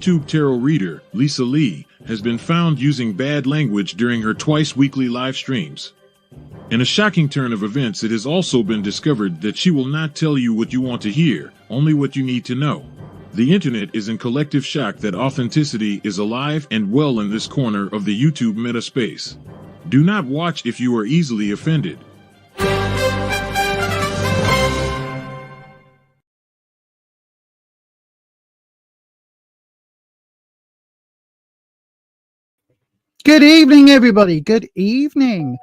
YouTube tarot reader, Lisa Lee, has been found using bad language during her twice-weekly live streams. In a shocking turn of events, it has also been discovered that she will not tell you what you want to hear, only what you need to know. The internet is in collective shock that authenticity is alive and well in this corner of the YouTube meta space. Do not watch if you are easily offended. Good evening, everybody. Good evening.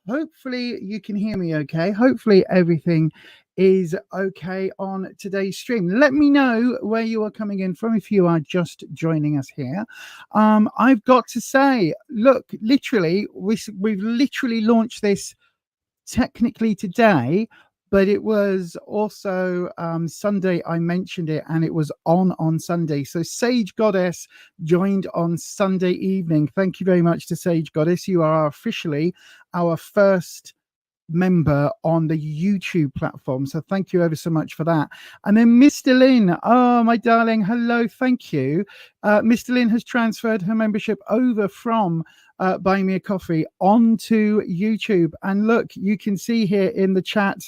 Hopefully you can hear me okay. Hopefully everything is okay on today's stream. Let me know where you are coming in from if you are just joining us here. I've got to say, look, literally, we've literally launched this technically today, but it was also Sunday. I mentioned it and it was on Sunday. So Sage Goddess joined on Sunday evening. Thank you very much to Sage Goddess. You are officially our first member on the YouTube platform. So thank you ever so much for that. And then Mr. Lynn, oh, my darling, hello, thank you. Mr. Lynn has transferred her membership over from Buying Me a Coffee onto YouTube. And look, you can see here in the chat,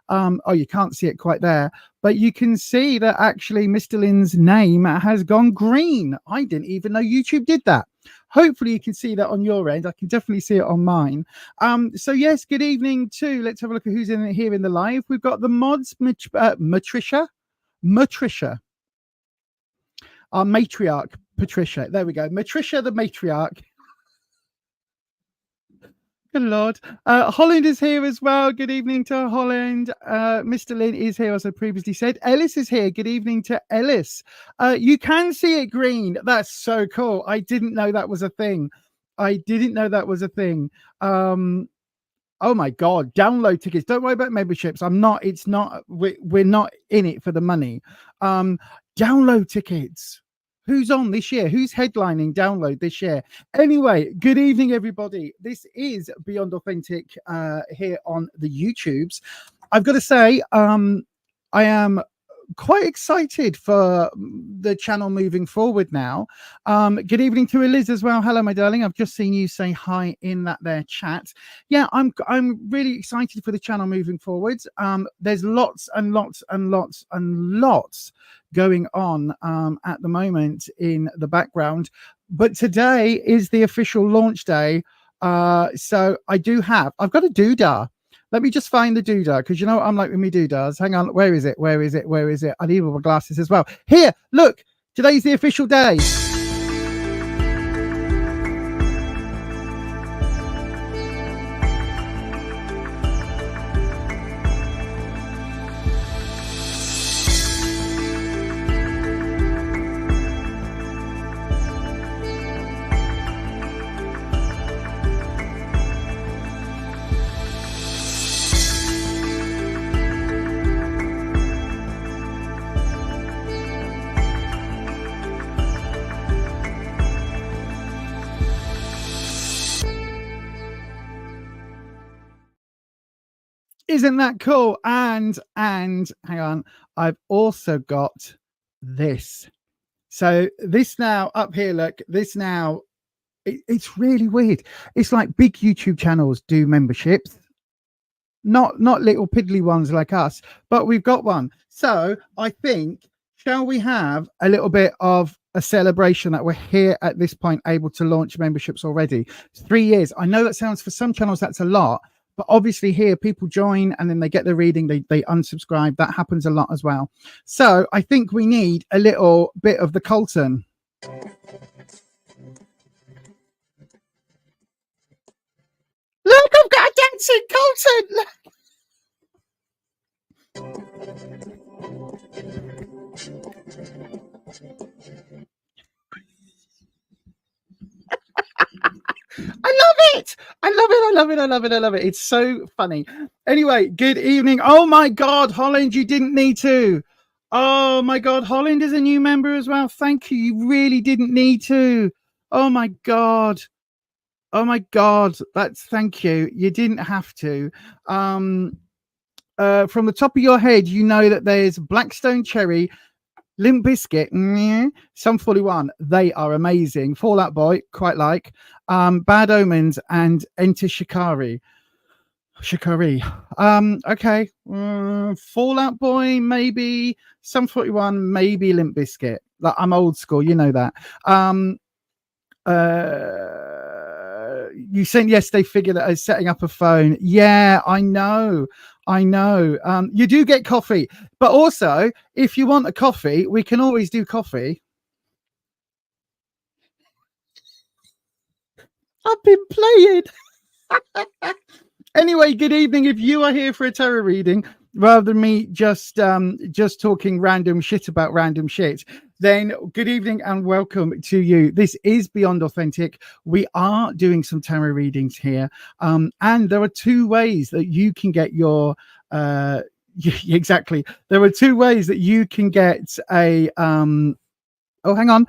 oh, you can't see it quite there, but you can see that actually Mr. Lynn's name has gone green. I didn't even know YouTube did that. Hopefully you can see that on your end. I can definitely see it on mine. So yes, good evening too. Let's have a look at who's in here in the live. We've got the mods, Matricia, our matriarch, Patricia. There we go. Matricia, the matriarch. Good Lord. Holland is here as well. Good evening to Holland. Mr. Lynn is here, as I previously said. Ellis is here. Good evening to Ellis. You can see it green. That's so cool. I didn't know that was a thing. Oh my God. Download tickets. Don't worry about memberships. We're not in it for the money. Download tickets. Who's on this year? Who's headlining Download this year? Anyway, good evening, everybody. This is Beyond Authentic here on the YouTubes. I've got to say, I am quite excited for the channel moving forward now. Good evening to Eliz as well. Hello, my darling. I've just seen you say hi in that there chat. Yeah, I'm really excited for the channel moving forwards. There's lots and lots and lots and lots going on at the moment in the background, but today is the official launch day. So I've got a doodah. Let me just find the doodah, because you know what I'm like with me doodahs. Hang on, where is it? I need all my glasses as well. Here, look, today's the official day. Isn't that cool? And hang on, I've also got this. So this now up here, look, this now, it's really weird. It's like big YouTube channels do memberships, not little piddly ones like us, but we've got one. So I think, shall we have a little bit of a celebration that we're here at this point able to launch memberships already? 3 years. I know that sounds, for some channels that's a lot, but obviously here people join and then they get the reading, they unsubscribe. That happens a lot as well. So I think we need a little bit of the Colton. Look, I've got a dancing Colton. I love it. It's so funny. Anyway, good evening. Oh my God, Holland, you didn't need to. Oh my God, Holland is a new member as well. Thank you. You really didn't need to. Oh my God. Thank you. You didn't have to. From the top of your head, you know that there's Blackstone Cherry, Limp Bizkit, Sum 41, they are amazing. Fall Out Boy, quite like. Bad Omens and Enter Shikari. Okay. Fall Out Boy, maybe. Sum 41, maybe Limp Bizkit. Like, I'm old school, you know that. You sent yesterday figure that is setting up a phone. Yeah, I know. You do get coffee, but also if you want a coffee, we can always do coffee. I've been playing. Anyway, good evening. If you are here for a tarot reading, rather than me just talking random shit about random shit, then good evening and welcome to you. This is Beyond Authentic. We are doing some tarot readings here, and there are two ways that you can get your exactly. There are two ways that you can get a oh, hang on.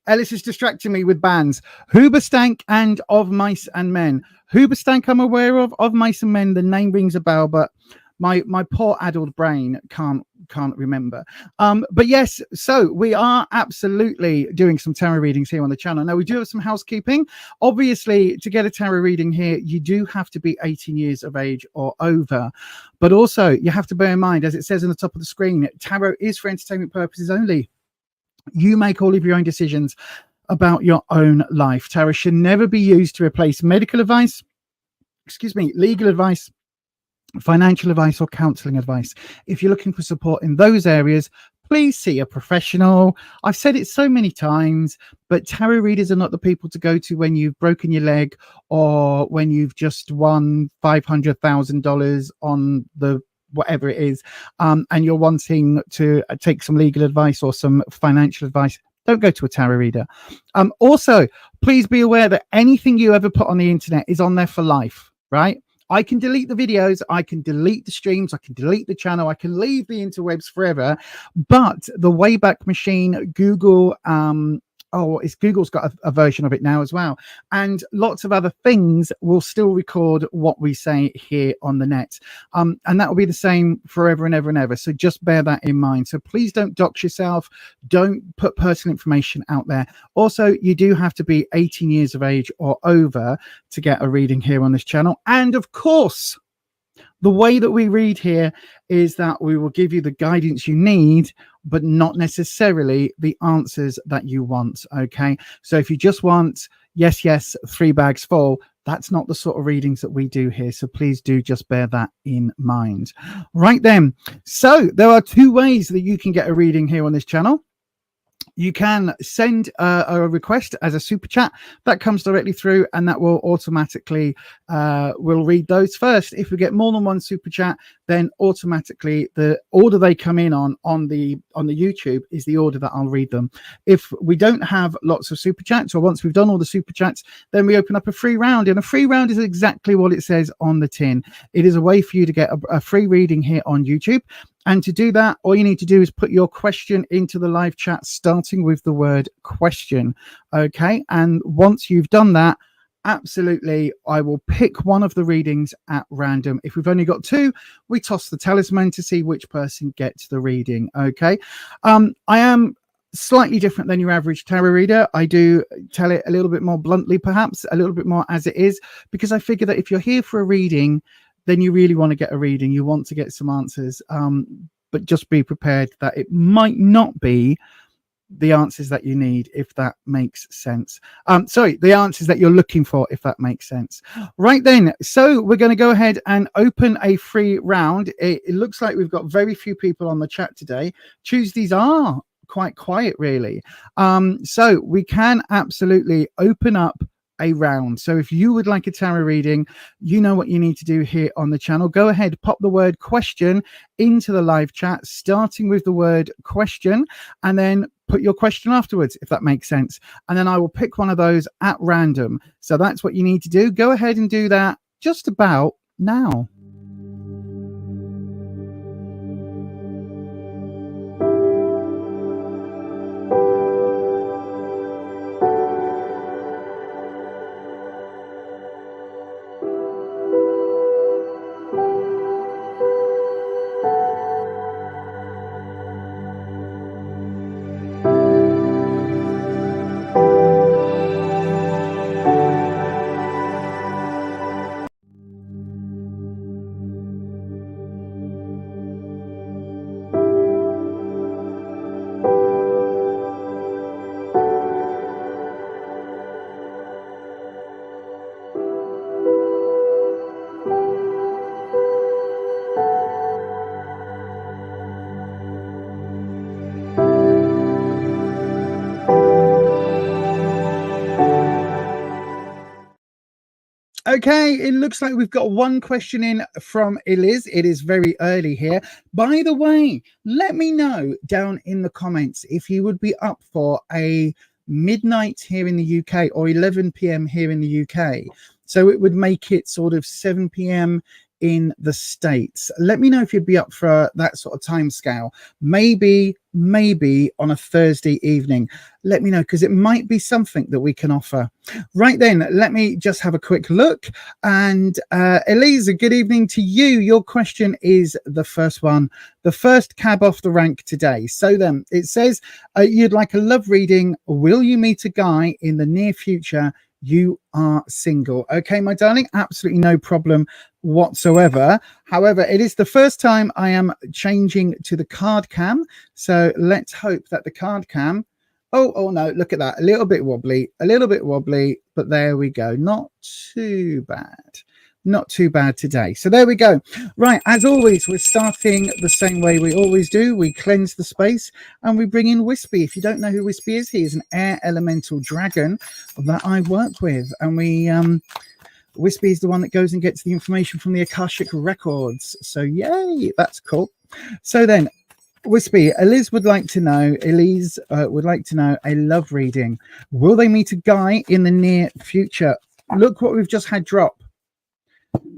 Ellis is distracting me with bands. Hoobastank and Of Mice and Men. Hoobastank I'm aware of Mice and Men, the name rings a bell, but my poor addled brain can't remember. But yes, so we are absolutely doing some tarot readings here on the channel. Now we do have some housekeeping. Obviously, to get a tarot reading here, you do have to be 18 years of age or over. But also, you have to bear in mind, as it says on the top of the screen, tarot is for entertainment purposes only. You make all of your own decisions about your own life. Tarot should never be used to replace medical advice, legal advice, financial advice, or counseling advice. If you're looking for support in those areas, please see a professional. I've said it so many times, but tarot readers are not the people to go to when you've broken your leg or when you've just won $500,000 on the whatever it is, and you're wanting to take some legal advice or some financial advice. Don't go to a tarot reader. Also, please be aware that anything you ever put on the internet is on there for life, right? I can delete the videos, I can delete the streams, I can delete the channel, I can leave the interwebs forever, but the Wayback Machine, Google, Google's got a version of it now as well, and lots of other things will still record what we say here on the net, and that will be the same forever and ever and ever. So just bear that in mind. So please don't dox yourself, don't put personal information out there. Also, you do have to be 18 years of age or over to get a reading here on this channel. And of course, the way that we read here is that we will give you the guidance you need, but not necessarily the answers that you want. Okay. So if you just want, yes, 3 bags full, that's not the sort of readings that we do here. So please do just bear that in mind. Right then. So there are 2 ways that you can get a reading here on this channel. You can send a request as a super chat that comes directly through, and that will automatically we'll read those first. If we get more than one super chat, then automatically the order they come in on the YouTube is the order that I'll read them. If we don't have lots of super chats, or once we've done all the super chats, then we open up a free round, and a free round is exactly what it says on the tin. It is a way for you to get a free reading here on YouTube. And to do that, all you need to do is put your question into the live chat, starting with the word question. Okay. And once you've done that, absolutely, I will pick one of the readings at random. If we've only got 2, we toss the talisman to see which person gets the reading. Okay. I am slightly different than your average tarot reader. I do tell it a little bit more bluntly, perhaps a little bit more as it is, because I figure that if you're here for a reading, then you really want to get a reading. You want to get some answers, but just be prepared that it might not be the answers that you need, if that makes sense. The answers that you're looking for, if that makes sense. Right then, so we're going to go ahead and open a free round. It looks like we've got very few people on the chat today. Tuesdays are quite quiet, really. So we can absolutely open up a round. So if you would like a tarot reading, you know what you need to do here on the channel. Go ahead, pop the word question into the live chat, starting with the word question, and then put your question afterwards, if that makes sense. And then I will pick one of those at random. So that's what you need to do. Go ahead and do that just about now. Okay, it looks like we've got one question in from Eliz. It is very early here. By the way, let me know down in the comments if you would be up for a midnight here in the UK or 11 p.m. here in the UK. So it would make it sort of 7 p.m. in the States. Let me know if you'd be up for that sort of time scale. Maybe on a Thursday evening. Let me know, because it might be something that we can offer. Right then, let me just have a quick look. And Eliza, good evening to you. Your question is the first one, the first cab off the rank today. So then it says, you'd like a love reading. Will you meet a guy in the near future? You are single. Okay, my darling, absolutely no problem whatsoever. However, it is the first time I am changing to the card cam. So let's hope that the card cam, oh no, look at that, a little bit wobbly, but there we go. Not too bad today. So there we go. Right, as always, we're starting the same way we always do. We cleanse the space and we bring in Wispy. If you don't know who Wispy is, he is an air elemental dragon that I work with, and we Wispy is the one that goes and gets the information from the Akashic records. So yay, that's cool. So then, Wispy, Elise would like to know a love reading. Will they meet a guy in the near future? Look what we've just had drop.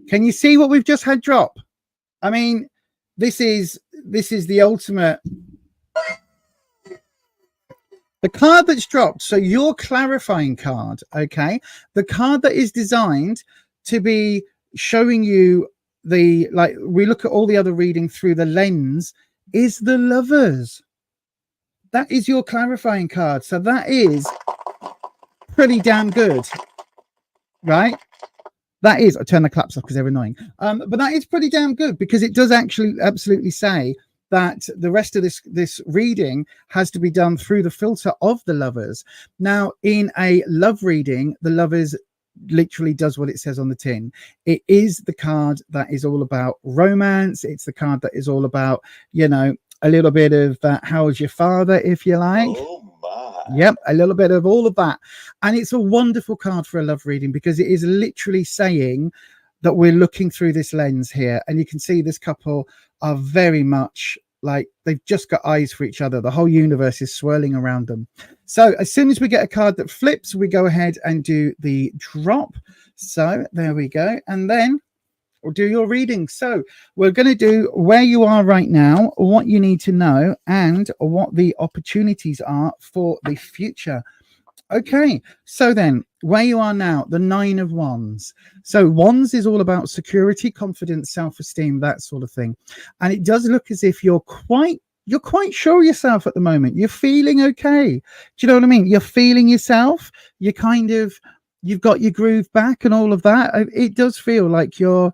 Can you see what we've just had drop? I mean, this is the ultimate. The card that's dropped, so your clarifying card, okay? The card that is designed to be showing you the, like, we look at all the other reading through the lens, is the Lovers. That is your clarifying card. So that is pretty damn good, right? That is, I turn the claps off because they're annoying. But that is pretty damn good, because it does actually absolutely say that the rest of this reading has to be done through the filter of the Lovers. Now, in a love reading, the Lovers literally does what it says on the tin. It is the card that is all about romance. It's the card that is all about, you know, a little bit of how's your father, if you like. Oh my. Yep, a little bit of all of that. And it's a wonderful card for a love reading, because it is literally saying that we're looking through this lens here, and you can see this couple are very much like they've just got eyes for each other. The whole universe is swirling around them. So as soon as we get a card that flips, we go ahead and do the drop. So there we go. And then we'll do your reading. So we're going to do where you are right now, what you need to know, and what the opportunities are for the future. Okay, so then where you are now, the 9 of Wands. So Wands is all about security, confidence, self-esteem, that sort of thing. And it does look as if you're quite sure of yourself at the moment. You're feeling okay. Do you know what I mean? You're feeling yourself. You've got your groove back and all of that. It does feel like you're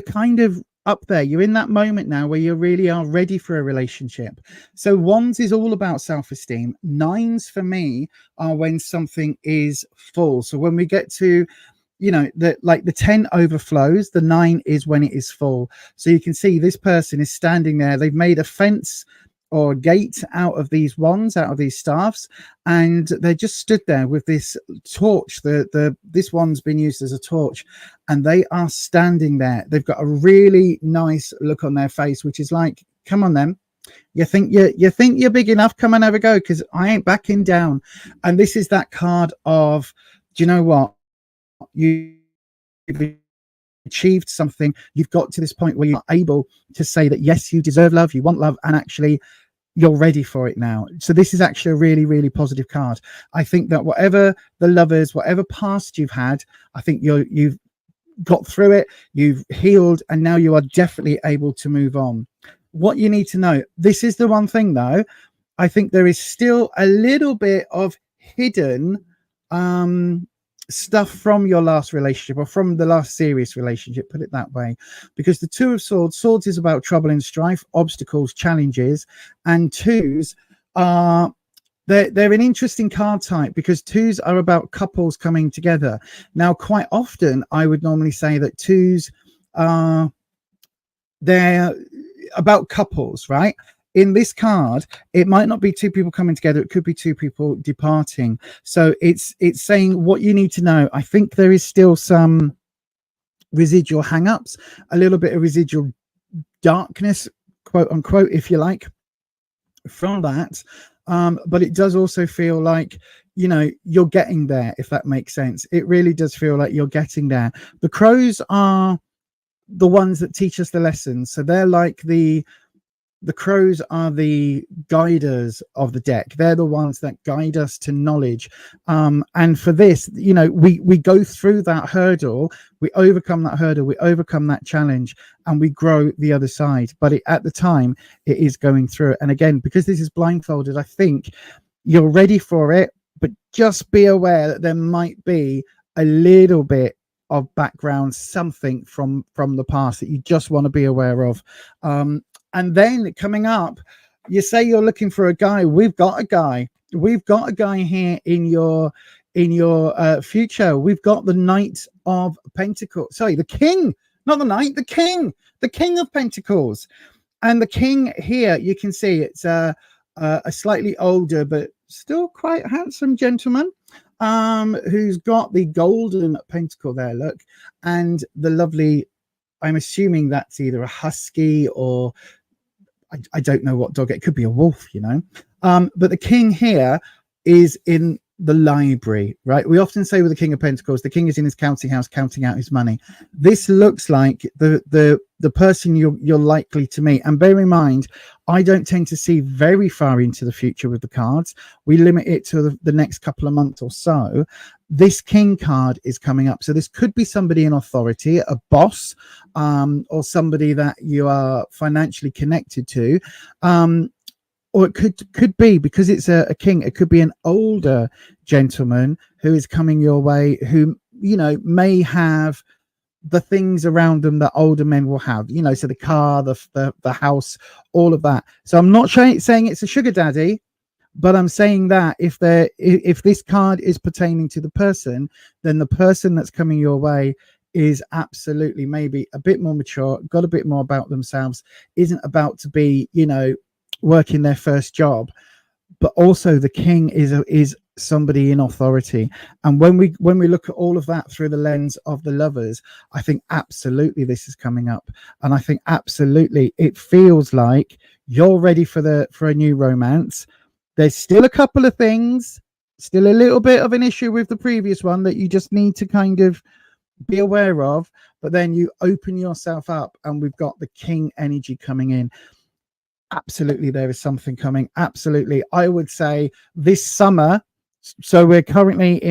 kind of up there. You're in that moment now where you really are ready for a relationship. So Wands is all about self-esteem. 9s for me are when something is full. So when we get to, you know, the 10 overflows, the 9 is when it is full. So you can see this person is standing there. They've made a fence or a gate out of these wands, out of these staffs, and they just stood there with this torch. This one's been used as a torch, and they are standing there. They've got a really nice look on their face, which is like, come on then, you think you're big enough, come and have a go, because I ain't backing down. And this is that card of, do you know what, you've achieved something. You've got to this point where you're able to say that yes, you deserve love, you want love, and actually you're ready for it now. So this is actually a really, really positive card. I think that whatever the Lovers, whatever past you've had, I think you've got through it, you've healed, and now you are definitely able to move on. What you need to know, this is the one thing though, I think there is still a little bit of hidden stuff from your last relationship, or from the last serious relationship, put it that way, because the 2 of Swords is about trouble and strife, obstacles, challenges, and 2s are they're an interesting card type, because 2s are about couples coming together. Now, quite often I would normally say that 2s are they're about couples, right? In this card, it might not be 2 people coming together, it could be 2 people departing. So it's saying what you need to know. I think there is still some residual hang-ups, a little bit of residual darkness, quote unquote, if you like, from that. But it does also feel like, you know, you're getting there, if that makes sense. It really does feel like you're getting there. The crows are the ones that teach us the lessons. So they're like the crows are the guiders of the deck. They're the ones that guide us to knowledge. And for this, you know, we go through that hurdle, we overcome that hurdle, we overcome that challenge, and we grow the other side. But at the time, it is going through it. And again, because this is blindfolded, I think you're ready for it, but just be aware that there might be a little bit of background, something from the past that you just want to be aware of. And then coming up, you say you're looking for a guy. We've got a guy. We've got a guy here in your future. We've got the Knight of Pentacles. Sorry, the King, not the Knight, the King of Pentacles. And the King here, you can see it's a slightly older but still quite handsome gentleman, who's got the golden pentacle there. Look, and the lovely. I'm assuming that's either a husky or I don't know what dog. It could be a wolf, you know. But the King here is in the library, right? We often say with the King of Pentacles, the King is in his counting house, counting out his money. This looks like the person you're likely to meet. And bear in mind, I don't tend to see very far into the future with the cards. We limit it to the next couple of months or so. This King card is coming up. So this could be somebody in authority, a boss, or somebody that you are financially connected to. Or it could be, because it's a king, it could be an older gentleman who is coming your way, who, you know, may have the things around them that older men will have, you know, so the car, the house, all of that. So I'm not saying it's a sugar daddy, but I'm saying that if this card is pertaining to the person, then the person that's coming your way is absolutely maybe a bit more mature, got a bit more about themselves, isn't about to be, you know, working their first job. But also the King is somebody in authority. And when we look at all of that through the lens of the Lovers, I think absolutely this is coming up. And I think absolutely it feels like you're ready for a new romance. There's still a couple of things, still a little bit of an issue with the previous one that you just need to kind of be aware of, but then you open yourself up and we've got the King energy coming in. Absolutely, there is something coming. Absolutely. I would say this summer, so we're currently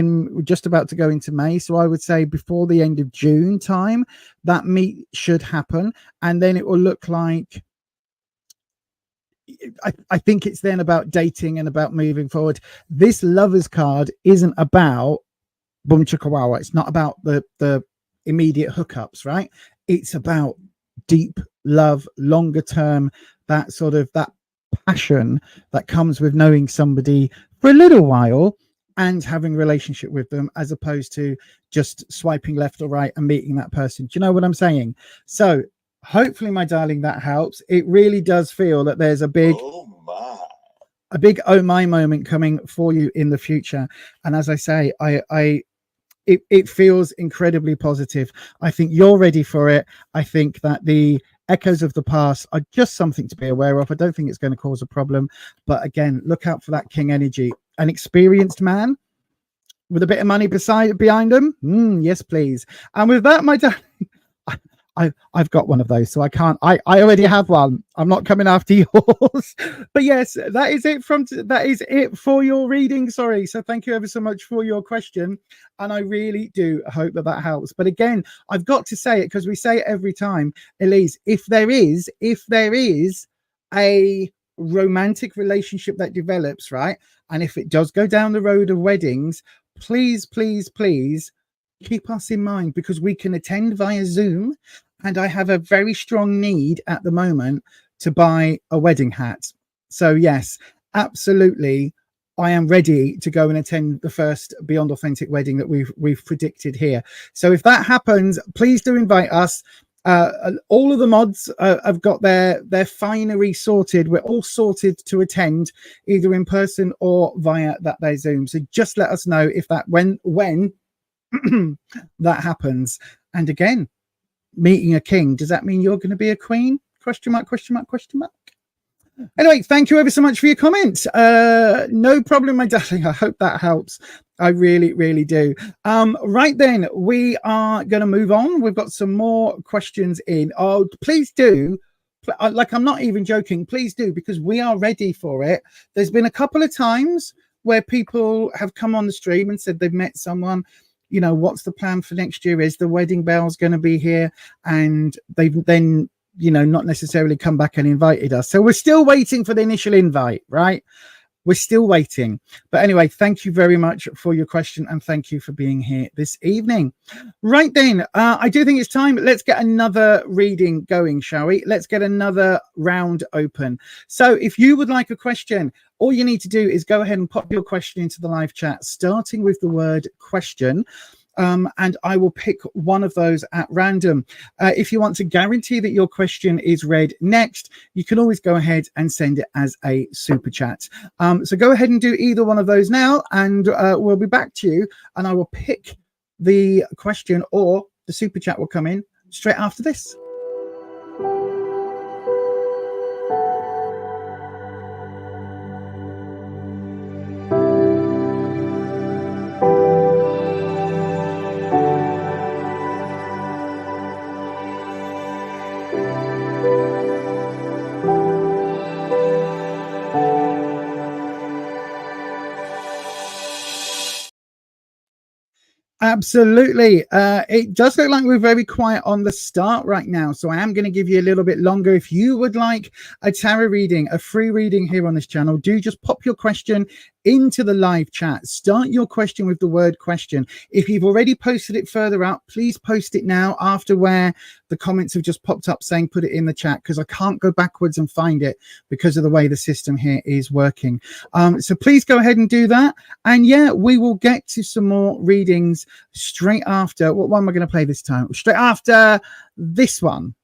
just about to go into May, so I would say before the end of June time, that meet should happen, and then it will look like, I think it's then about dating and about moving forward. This Lovers card isn't about boom chickawawa. It's not about the immediate hookups, right? It's about deep love, longer term, that sort of that passion that comes with knowing somebody for a little while and having a relationship with them, as opposed to just swiping left or right and meeting that person. Do you know what I'm saying? So hopefully, my darling, that helps. It really does feel that there's a big oh my moment coming for you in the future. And as I say, it feels incredibly positive. I think you're ready for it. I think that the echoes of the past are just something to be aware of. I don't think it's going to cause a problem. But again, look out for that King energy. An experienced man with a bit of money behind him. Yes, please. And with that, my darling, I've got one of those, so I can't. I already have one. I'm not coming after yours. But yes, that is it for your reading. Sorry. So thank you ever so much for your question, and I really do hope that helps. But again, I've got to say it because we say it every time, Elise. If there is a romantic relationship that develops, right, and if it does go down the road of weddings, please keep us in mind, because we can attend via Zoom. And I have a very strong need at the moment to buy a wedding hat. So yes, absolutely, I am ready to go and attend the first Beyond Authentic wedding that we've predicted here. So if that happens, please do invite us. All of the mods have got their finery sorted. We're all sorted to attend either in person or via their Zoom. So just let us know if that when that happens. And again, meeting a king. Does that mean you're going to be a queen? Question mark, question mark, question mark. Anyway, thank you ever so much for your comments. No problem, my darling. I hope that helps. I really, really do. Right then, we are going to move on. We've got some more questions in. Oh, please do. Like, I'm not even joking. Please do, because we are ready for it. There's been a couple of times where people have come on the stream and said they've met someone. You know, what's the plan for next year? Is the wedding bells going to be here? And they've then, you know, not necessarily come back and invited us. So we're still waiting for the initial invite, right? We're still waiting. But anyway, thank you very much for your question, and thank you for being here this evening. Right then, I do think it's time. Let's get another reading going, shall we? Let's get another round open. So if you would like a question, all you need to do is go ahead and pop your question into the live chat, starting with the word question. And I will pick one of those at random. If you want to guarantee that your question is read next, you can always go ahead and send it as a super chat. So go ahead and do either one of those now, and we'll be back to you, and I will pick the question, or the super chat will come in straight after this. Absolutely. It does look like we're very quiet on the start right now, so I am going to give you a little bit longer. If you would like a tarot reading, a free reading here on this channel, do just pop your question into the live chat. Start your question with the word question. If you've already posted it further up, please post it now after where the comments have just popped up saying put it in the chat, because I can't go backwards and find it because of the way the system here is working. So please go ahead and do that. And yeah, we will get to some more readings straight after. What one am I going to play this time? Straight after this one.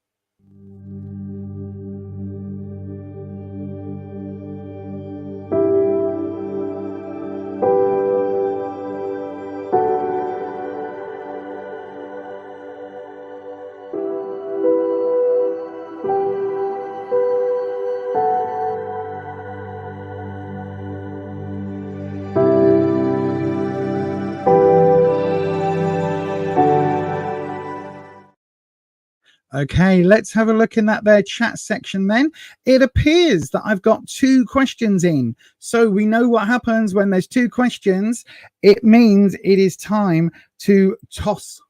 Okay, let's have a look in that there chat section then. It appears that I've got 2 questions in. So we know what happens when there's 2 questions. It means it is time to toss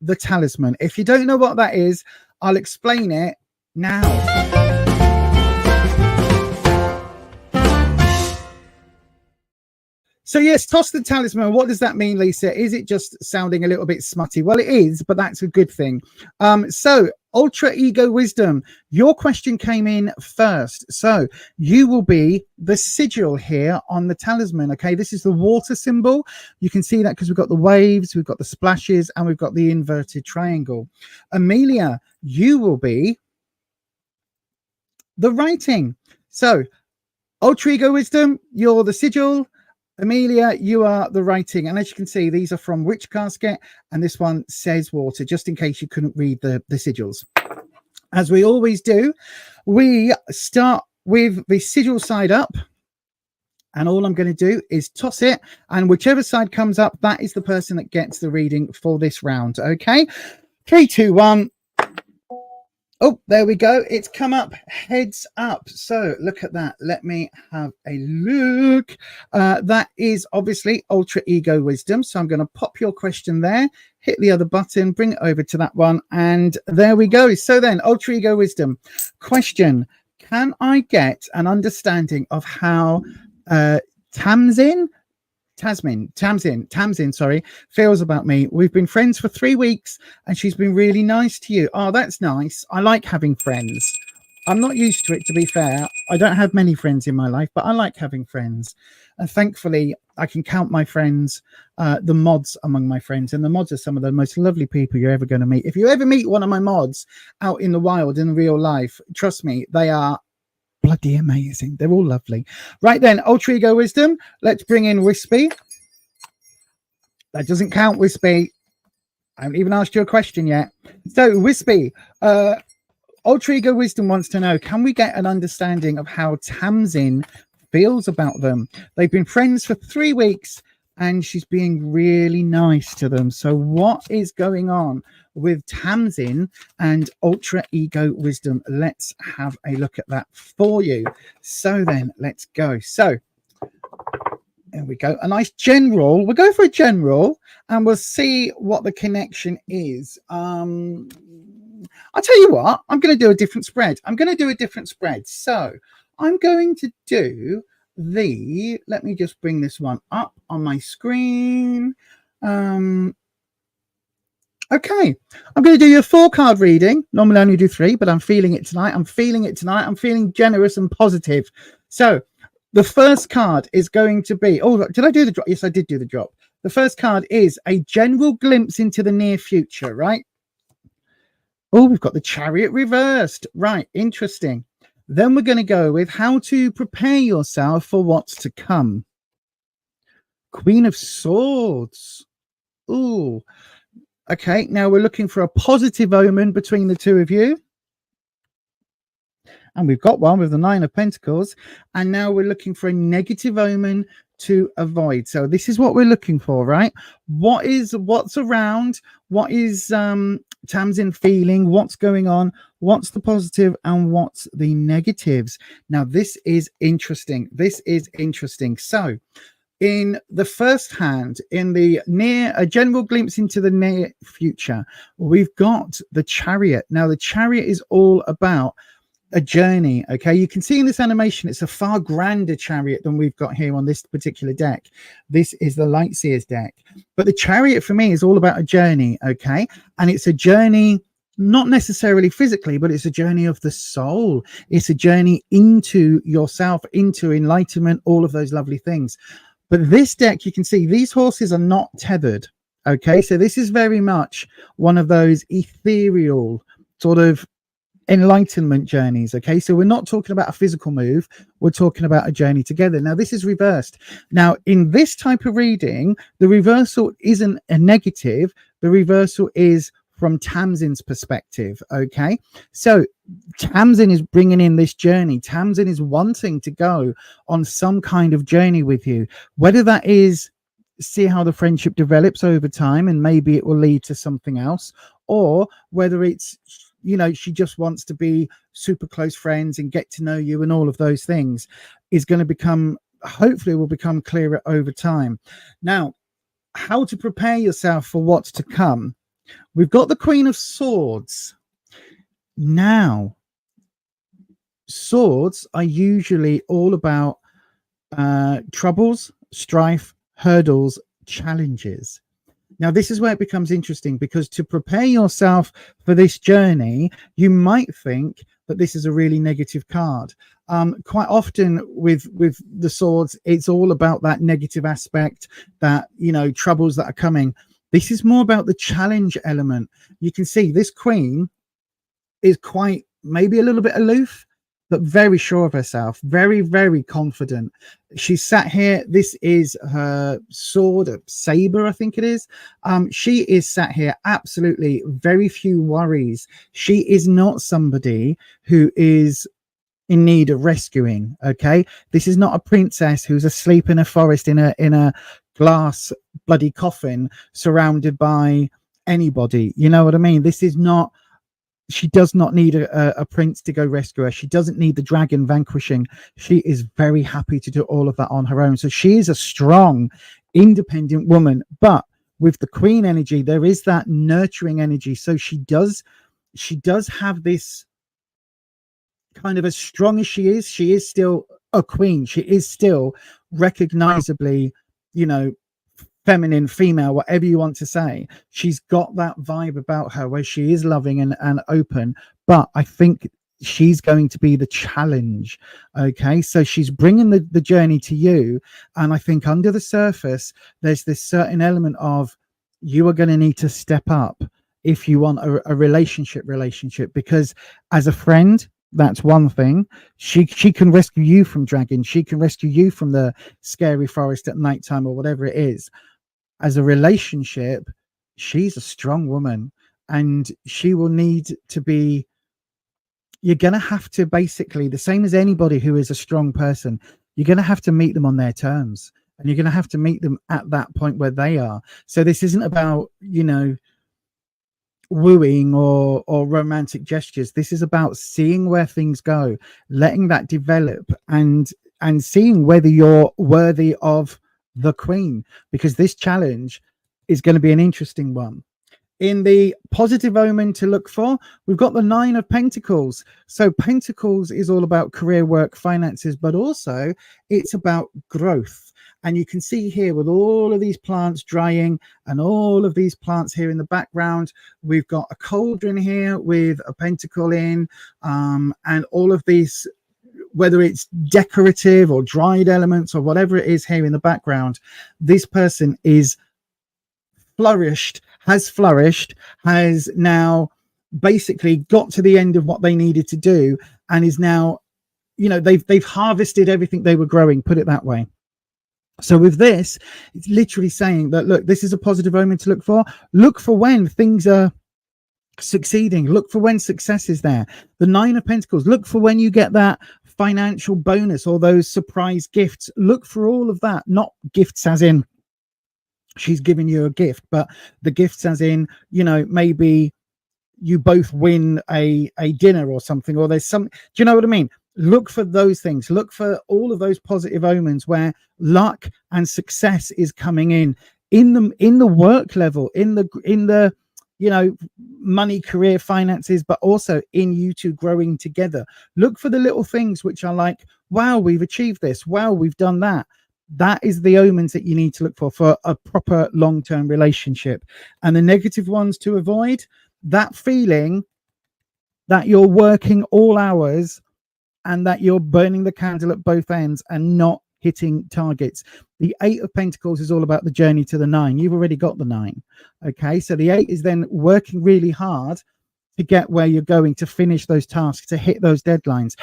the talisman. If you don't know what that is, I'll explain it now. So yes, toss the talisman. What does that mean, Lisa? Is it just sounding a little bit smutty? Well, it is, but that's a good thing. So Ultra Ego Wisdom, your question came in first. So you will be the sigil here on the talisman. Okay, this is the water symbol. You can see that because we've got the waves, we've got the splashes, and we've got the inverted triangle. Amelia, you will be the writing. So Ultra Ego Wisdom, you're the sigil. Amelia, you are the writing. And as you can see, these are from Witch Casket, and this one says water, just in case you couldn't read the sigils. As we always do, we start with the sigil side up, and all I'm going to do is toss it, and whichever side comes up, that is the person that gets the reading for this round. Okay, 3, 2, 1. Oh, there we go. It's come up heads up. So look at that. Let me have a look. That is obviously Ultra Ego Wisdom. So I'm going to pop your question there, hit the other button, bring it over to that one. And there we go. So then Ultra Ego Wisdom question. Can I get an understanding of how Tamsin, sorry, feels about me? We've been friends for 3 weeks and she's been really nice to you. Oh, that's nice. I like having friends. I'm not used to it, to be fair. I don't have many friends in my life, but I like having friends. And thankfully, I can count my friends, the mods among my friends. And the mods are some of the most lovely people you're ever going to meet. If you ever meet one of my mods out in the wild, in real life, trust me, they are bloody amazing. They're all lovely. Right then, Ultra Ego Wisdom. Let's bring in Wispy. That doesn't count, Wispy. I haven't even asked you a question yet. So, Wispy, Ultra Ego Wisdom wants to know, can we get an understanding of how Tamsin feels about them? They've been friends for 3 weeks and she's being really nice to them. So what is going on with Tamsin and Ultra Ego Wisdom? Let's have a look at that for you. So then let's go. So there we go. A nice general. We'll go for a general and we'll see what the connection is. I'll tell you what, I'm going to do a different spread. So I'm going to do let me just bring this one up on my screen. Okay, I'm going to do your 4-card reading. Normally I only do 3, but I'm feeling it tonight. I'm feeling generous and positive. So the first card is going to be, did I do the drop? Yes, I did do the drop. The first card is a general glimpse into the near future, right? Oh, we've got the Chariot reversed. Right, interesting. Then we're going to go with how to prepare yourself for what's to come. Queen of Swords. Ooh. Okay, now we're looking for a positive omen between the two of you. And we've got one with the 9 of Pentacles. And now we're looking for a negative omen to avoid. So this is what we're looking for, right? What's around? What is Tamsin feeling? What's going on? What's the positive and what's the negatives? Now this is interesting. So in the first hand, in a general glimpse into the near future, we've got the Chariot. Now the Chariot is all about a journey. Okay, you can see in this animation it's a far grander Chariot than we've got here on this particular deck. This is the Lightseers deck, but the Chariot for me is all about a journey. Okay, and it's a journey not necessarily physically, but it's a journey of the soul. It's a journey into yourself, into enlightenment, all of those lovely things. But this deck, you can see these horses are not tethered. Okay, so this is very much one of those ethereal sort of enlightenment journeys. Okay, so we're not talking about a physical move, we're talking about a journey together. Now this is reversed. Now in this type of reading, the reversal isn't a negative, the reversal is from Tamsin's perspective. Okay, so Tamsin is bringing in this journey. Tamsin is wanting to go on some kind of journey with you, whether that is see how the friendship develops over time and maybe it will lead to something else, or whether it's, you know, she just wants to be super close friends and get to know you, and all of those things is going to become, hopefully will become clearer over time. Now, how to prepare yourself for what's to come. We've got the Queen of Swords. Now, swords are usually all about troubles, strife, hurdles, challenges. Now, this is where it becomes interesting, because to prepare yourself for this journey, you might think that this is a really negative card. Quite often with the swords, it's all about that negative aspect, that, you know, troubles that are coming. This is more about the challenge element. You can see this queen is quite, maybe a little bit aloof, but very sure of herself, very, very confident. She's sat here. This is her sword, a saber, I think it is. She is sat here, absolutely very few worries. She is not somebody who is in need of rescuing. Okay, this is not a princess who's asleep in a forest in a glass bloody coffin surrounded by anybody. You know what I mean? This is not, she does not need a prince to go rescue her. She doesn't need the dragon vanquishing. She is very happy to do all of that on her own. So she is a strong, independent woman. But with the queen energy, there is that nurturing energy. So she does have this kind of, as strong as she is still a queen. She is still recognizably, you know, feminine, female, whatever you want to say. She's got that vibe about her where she is loving and open, but I think she's going to be the challenge. Okay, so she's bringing the journey to you, and I think under the surface there's this certain element of, you are going to need to step up if you want a relationship, because as a friend, that's one thing. She can rescue you from dragons. She can rescue you from the scary forest at nighttime or whatever it is. As a relationship, she's a strong woman, and she will need to be, you're going to have to basically, the same as anybody who is a strong person, you're going to have to meet them on their terms, and you're going to have to meet them at that point where they are. So this isn't about, you know, wooing or romantic gestures. This is about seeing where things go, letting that develop, and seeing whether you're worthy of the queen, because this challenge is going to be an interesting one. In the positive omen to look for, we've got the 9 of Pentacles. So Pentacles is all about career, work, finances, but also it's about growth. And you can see here with all of these plants drying and all of these plants here in the background, we've got a cauldron here with a pentacle in, and all of these, whether it's decorative or dried elements or whatever it is here in the background, this person is flourished, has now basically got to the end of what they needed to do, and is now, you know, they've harvested everything they were growing, put it that way. So with this, it's literally saying that, look, this is a positive omen to look for. Look for when things are succeeding. Look for when success is there. The 9 of Pentacles. Look for when you get that financial bonus or those surprise gifts. Look for all of that. Not gifts as in she's giving you a gift, but the gifts as in, you know, maybe you both win a dinner or something, or there's some, do you know what I mean? Look for those things. Look for all of those positive omens where luck and success is coming in the work level, in the you know, money, career, finances, but also in you two growing together. Look for the little things which are like, wow, we've achieved this. Wow, we've done that. That is the omens that you need to look for a proper long-term relationship. And the negative ones to avoid, that feeling that you're working all hours and that you're burning the candle at both ends and not hitting targets. The 8 of Pentacles is all about the journey to the 9. You've already got the 9. Okay, so the 8 is then working really hard to get where you're going, to finish those tasks, to hit those deadlines.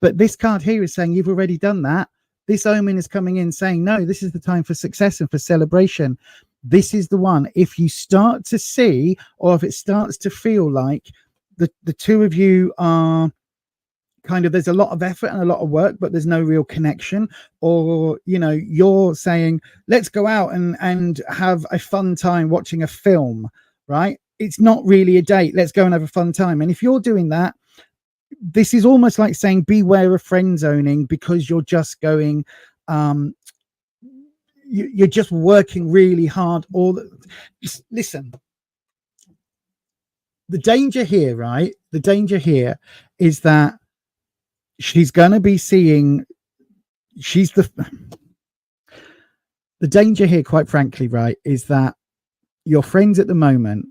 But this card here is saying you've already done that. This omen is coming in saying, no, this is the time for success and for celebration. This is the one. If you start to see, or if it starts to feel like the two of you are kind of, there's a lot of effort and a lot of work, but there's no real connection, or, you know, you're saying, let's go out and have a fun time watching a film, right? It's not really a date. Let's go and have a fun time. And if you're doing that, this is almost like saying beware of friend zoning, because you're just going, you're just working really hard. Just listen, the danger here, right? The danger here is that she's going to be seeing, the danger here, quite frankly, right, is that your friends at the moment,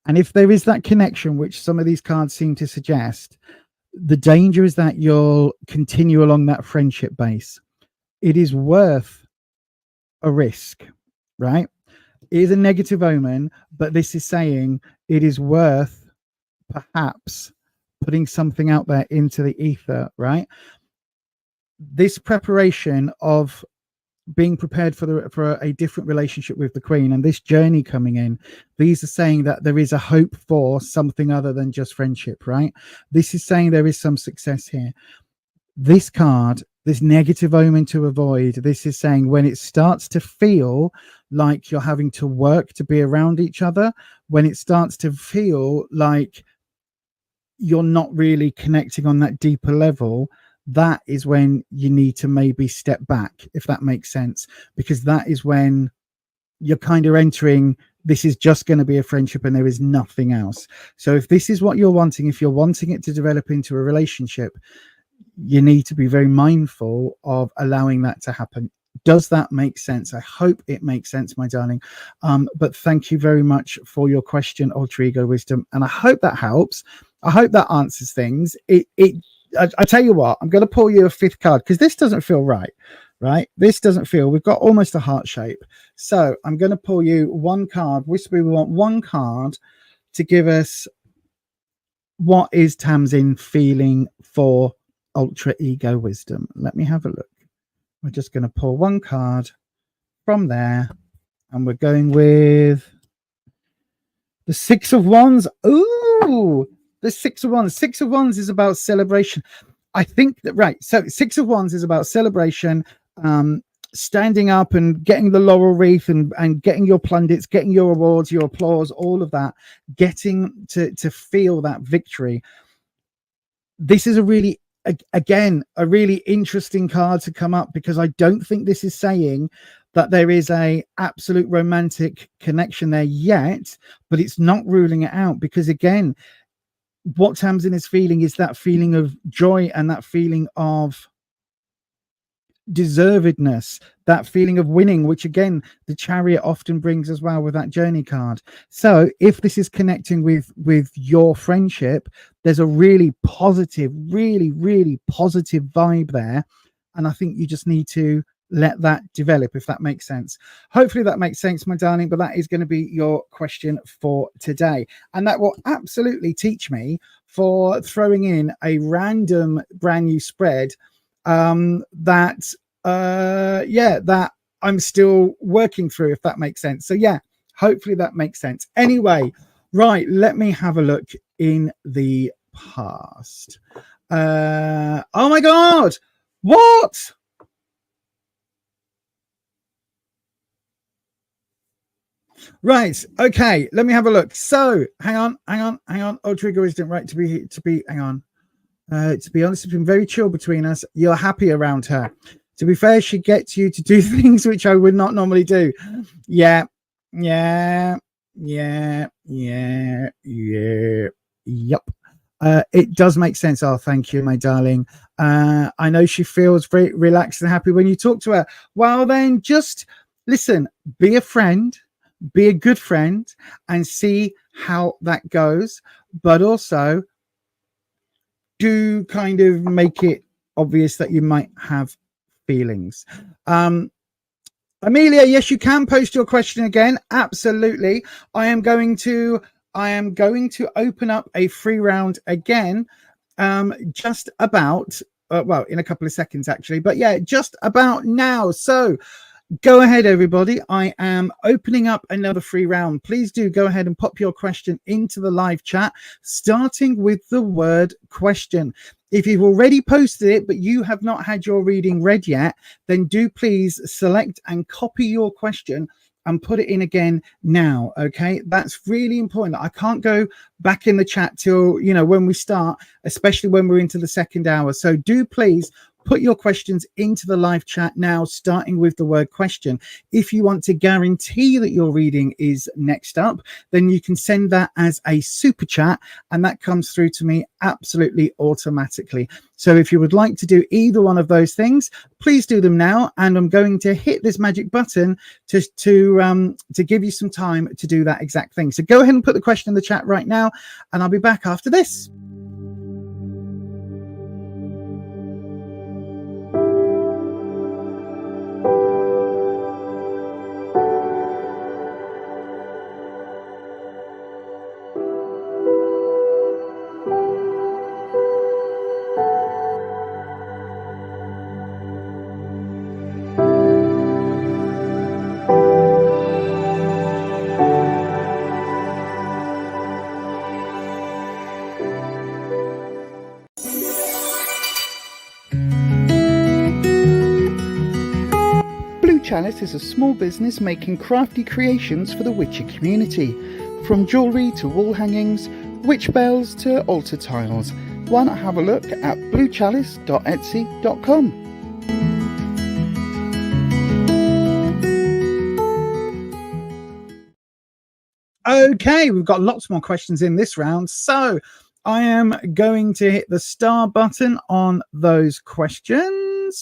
and if there is that connection, which some of these cards seem to suggest, the danger is that you'll continue along that friendship base. It is worth a risk, right? It is a negative omen, but this is saying it is worth perhaps putting something out there into the ether, right? This preparation of being prepared for a different relationship with the Queen and this journey coming in, these are saying that there is a hope for something other than just friendship, right? This is saying there is some success here. This card, this negative omen to avoid, this is saying when it starts to feel like you're having to work to be around each other, when it starts to feel like you're not really connecting on that deeper level, that is when you need to maybe step back, if that makes sense, because that is when you're kind of entering, this is just going to be a friendship and there is nothing else. So if this is what you're wanting, if you're wanting it to develop into a relationship, you need to be very mindful of allowing that to happen. Does that make sense? I hope it makes sense, my darling. But thank you very much for your question, Alter Ego Wisdom, and I hope that helps. I hope that answers things. I tell you what, I'm going to pull you a 5th card, because this doesn't feel right. This doesn't feel, we've got almost a heart shape. So I'm going to pull you one card. We want one card to give us what is Tamsin feeling for Ultra Ego Wisdom. Let me have a look. We're just going to pull one card from there, and we're going with The Six of Wands. Ooh, the Six of Wands. Six of Wands is about celebration. I think that, right. So Six of Wands is about celebration, standing up and getting the laurel wreath and getting your plaudits, getting your awards, your applause, all of that, getting to feel that victory. This is a really interesting card to come up, because I don't think this is saying that there is a absolute romantic connection there yet, but it's not ruling it out, because again, what Tamsin is feeling is that feeling of joy and that feeling of deservedness, that feeling of winning, which again the Chariot often brings as well with that Journey card. So if this is connecting with your friendship, there's a really positive, really positive vibe there, and I think you just need to let that develop, if that makes sense. Hopefully that makes sense, my darling, but that is going to be your question for today, and that will absolutely teach me for throwing in a random brand new spread that I'm still working through, if that makes sense. So yeah, hopefully that makes sense. Anyway, right, let me have a look in the past. Oh my god, what? Right, okay, let me have a look. So hang on. Oh, Trigger isn't right to be hang on. To be honest, it's been very chill between us. You're happy around her. To be fair, she gets you to do things which I would not normally do. Yep. It does make sense. Oh, thank you, my darling. I know she feels very relaxed and happy when you talk to her. Well, then just listen, be a friend, be a good friend, and see how that goes. But also do kind of make it obvious that you might have feelings. Amelia, yes, you can post your question again. Absolutely. I am going to open up a free round again, just about well, in a couple of seconds actually, but yeah, just about now. So go ahead, everybody. I am opening up another free round. Please do go ahead and pop your question into the live chat, starting with the word question. If you've already posted it, but you have not had your reading read yet, then do please select and copy your question and put it in again now. Okay, that's really important. I can't go back in the chat till, you know, when we start, especially when we're into the second hour. So do please put your questions into the live chat now, starting with the word question. If you want to guarantee that your reading is next up, then you can send that as a super chat, and that comes through to me absolutely automatically. So if you would like to do either one of those things, please do them now, and I'm going to hit this magic button to give you some time to do that exact thing. So go ahead and put the question in the chat right now, and I'll be back after this. Chalice is a small business making crafty creations for the witchy community, from jewellery to wall hangings, witch bells to altar tiles. Why not have a look at bluechalice.etsy.com. Okay, we've got lots more questions in this round, so I am going to hit the star button on those questions.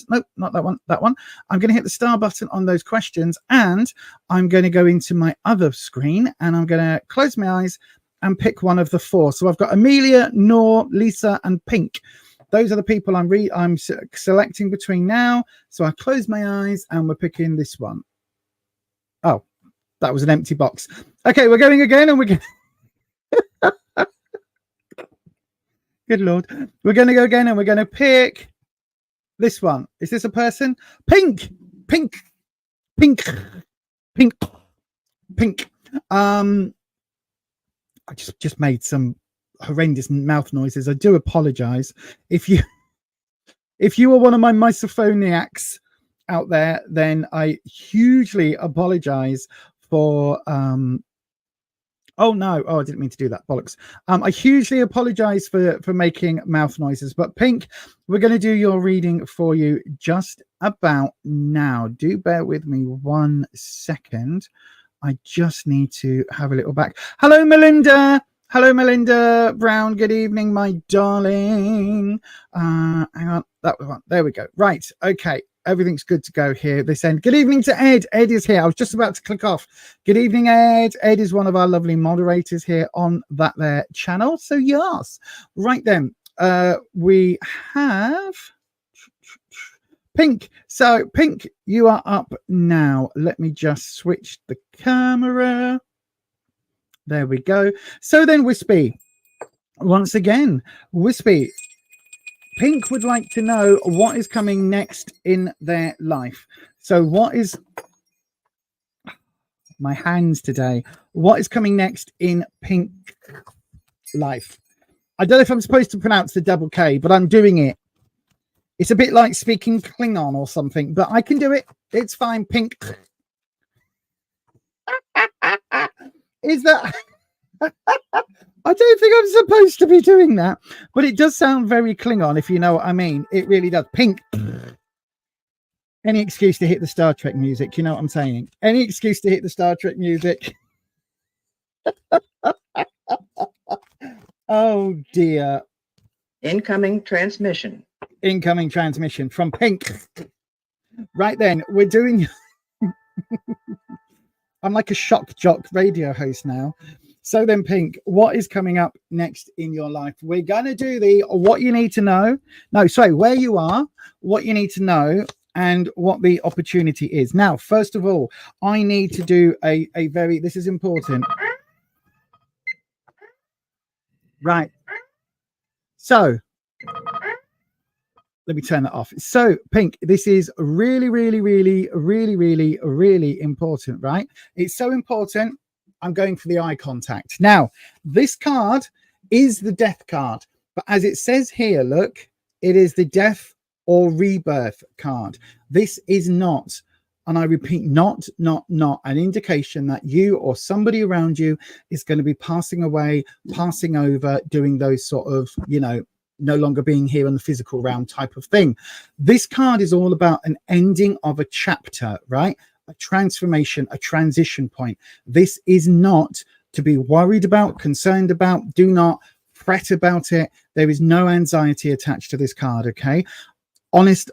Nope, not that one. That one. I'm going to hit the star button on those questions, and I'm going to go into my other screen, and I'm going to close my eyes and pick one of the four. So I've got Amelia, Noor, Lisa, and Pink. Those are the people I'm selecting between now. So I close my eyes, and we're picking this one. Oh, that was an empty box. Okay, we're going again, and we're going. Good Lord. We're going to go again, and we're going to pick this one. Is this a person? Pink. I just made some horrendous mouth noises. I do apologize. If you are one of my misophoniacs out there, then I hugely apologize for oh no, I didn't mean to do that, bollocks. I hugely apologize for making mouth noises, but Pink, we're going to do your reading for you just about now. Do bear with me 1 second. I just need to have a little back. Hello, Melinda. Hello, Melinda Brown. Good evening, my darling. Hang on. That was one. There we go. Right. Okay. Everything's good to go here. This end. Good evening to Ed. Ed is here. I was just about to click off. Good evening, Ed. Ed is one of our lovely moderators here on that there channel. So yes. Right then. We have Pink. So Pink, you are up now. Let me just switch the camera. There we go. So then, Wispy, once again, Wispy, Pink would like to know what is coming next in their life. So what is my hands today? What is coming next in Pink life? I don't know if I'm supposed to pronounce the double K, but I'm doing it. It's a bit like speaking Klingon or something, but I can do it. It's fine. Pink. Is that... I don't think I'm supposed to be doing that, but it does sound very Klingon, if you know what I mean. It really does. Pink. Any excuse to hit the Star Trek music. You know what I'm saying? Any excuse to hit the Star Trek music. Oh, dear. Incoming transmission. Incoming transmission from Pink. Right then, we're doing... I'm like a shock jock radio host now. So then, Pink, what is coming up next in your life? We're going to do the what you need to know. No, sorry, where you are, what you need to know, and what the opportunity is. Now, first of all, I need to do a very, this is important. Right. So, let me turn that off. So, Pink, this is really, really, really, really, really, really important, right? It's so important. I'm going for the eye contact. Now, this card is the death card, but as it says here, look, it is the death or rebirth card. This is not, and I repeat, not an indication that you or somebody around you is going to be passing away, passing over, doing those sort of, you know, no longer being here in the physical realm type of thing. This card is all about an ending of a chapter, right? A transformation, a transition point. This is not to be worried about, concerned about. Do not fret about it. There is no anxiety attached to this card, okay? Honest.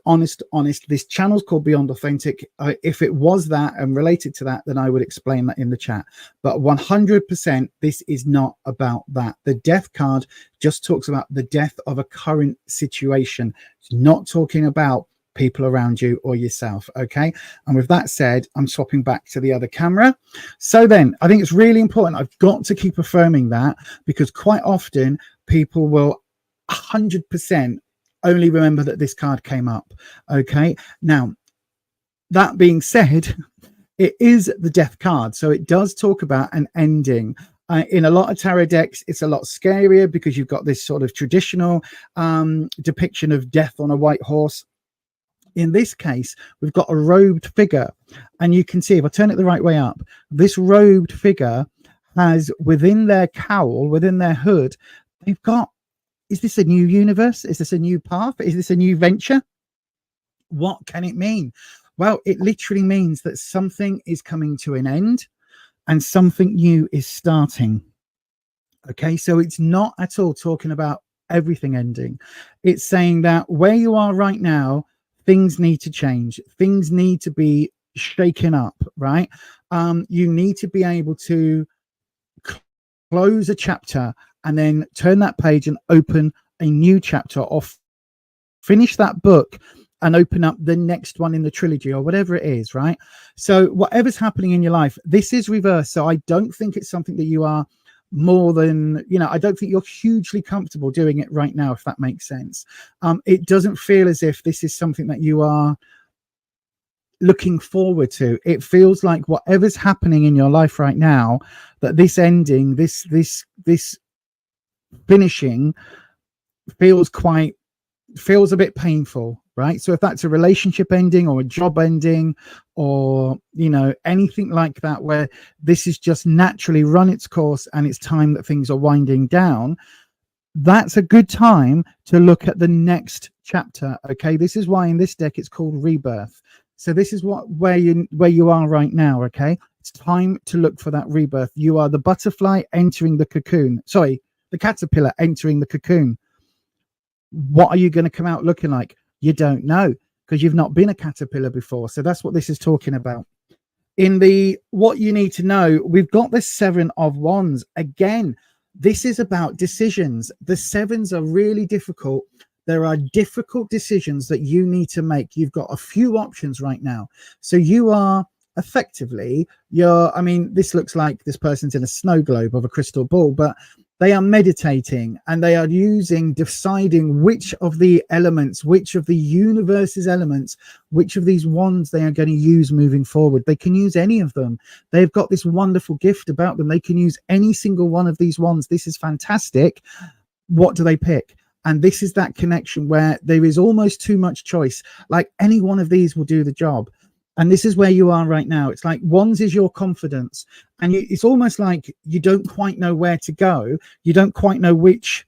This channel's called Beyond Authentic. If it was that and related to that, then I would explain that in the chat. But 100%, this is not about that. The death card just talks about the death of a current situation. It's not talking about people around you or yourself. Okay. And with that said, I'm swapping back to the other camera. So then I think it's really important. I've got to keep affirming that, because quite often people will 100% only remember that this card came up. Okay. Now, that being said, it is the death card. So it does talk about an ending. In a lot of tarot decks, it's a lot scarier because you've got this sort of traditional depiction of death on a white horse. In this case, we've got a robed figure, and you can see, if I turn it the right way up, this robed figure has within their cowl, within their hood, they've got, is this a new universe? Is this a new path? Is this a new venture? What can it mean? Well, it literally means that something is coming to an end and something new is starting. Okay, so it's not at all talking about everything ending. It's saying that where you are right now, things need to change. Things need to be shaken up, right? You need to be able to close a chapter and then turn that page and open a new chapter, or finish that book and open up the next one in the trilogy or whatever it is, right? So whatever's happening in your life, this is reverse. So I don't think it's something that you are more than, you know, I don't think you're hugely comfortable doing it right now, if that makes sense. It doesn't feel as if this is something that you are looking forward to. It feels like whatever's happening in your life right now, that this ending, this finishing feels a bit painful, right? So if that's a relationship ending or a job ending or, you know, anything like that, where this is just naturally run its course and it's time that things are winding down, that's a good time to look at the next chapter. Okay, this is why in this deck it's called Rebirth. So this is where you are right now. Okay, it's time to look for that rebirth. You are the butterfly entering the cocoon. Sorry, the caterpillar entering the cocoon. What are you going to come out looking like? You don't know, because you've not been a caterpillar before. So that's what this is talking about. In the what you need to know, we've got the 7 of Wands. Again, this is about decisions. The 7s are really difficult. There are difficult decisions that you need to make. You've got a few options right now. So you are effectively, I mean, this looks like this person's in a snow globe of a crystal ball, but they are meditating and they are deciding which of the elements, which of the universe's elements, which of these wands they are going to use moving forward. They can use any of them. They've got this wonderful gift about them. They can use any single one of these wands. This is fantastic. What do they pick? And this is that connection where there is almost too much choice. Like any one of these will do the job. And this is where you are right now. It's like Wands is your confidence. And it's almost like you don't quite know where to go. You don't quite know which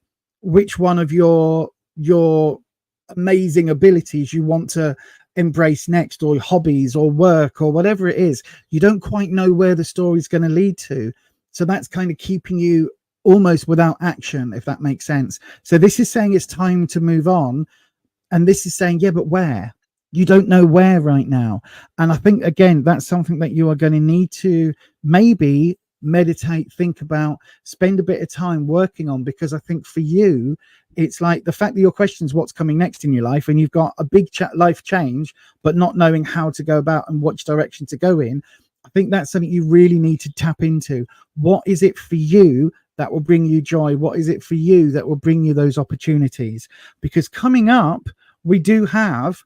one of your amazing abilities you want to embrace next, or hobbies or work or whatever it is. You don't quite know where the story's going to lead to. So that's kind of keeping you almost without action, if that makes sense. So this is saying it's time to move on. And this is saying, yeah, but where? You don't know where right now. And I think, again, that's something that you are going to need to maybe meditate, think about, spend a bit of time working on, because I think for you, it's like the fact that your question is what's coming next in your life, and you've got a big life change, but not knowing how to go about and which direction to go in. I think that's something you really need to tap into. What is it for you that will bring you joy? What is it for you that will bring you those opportunities? Because coming up, we do have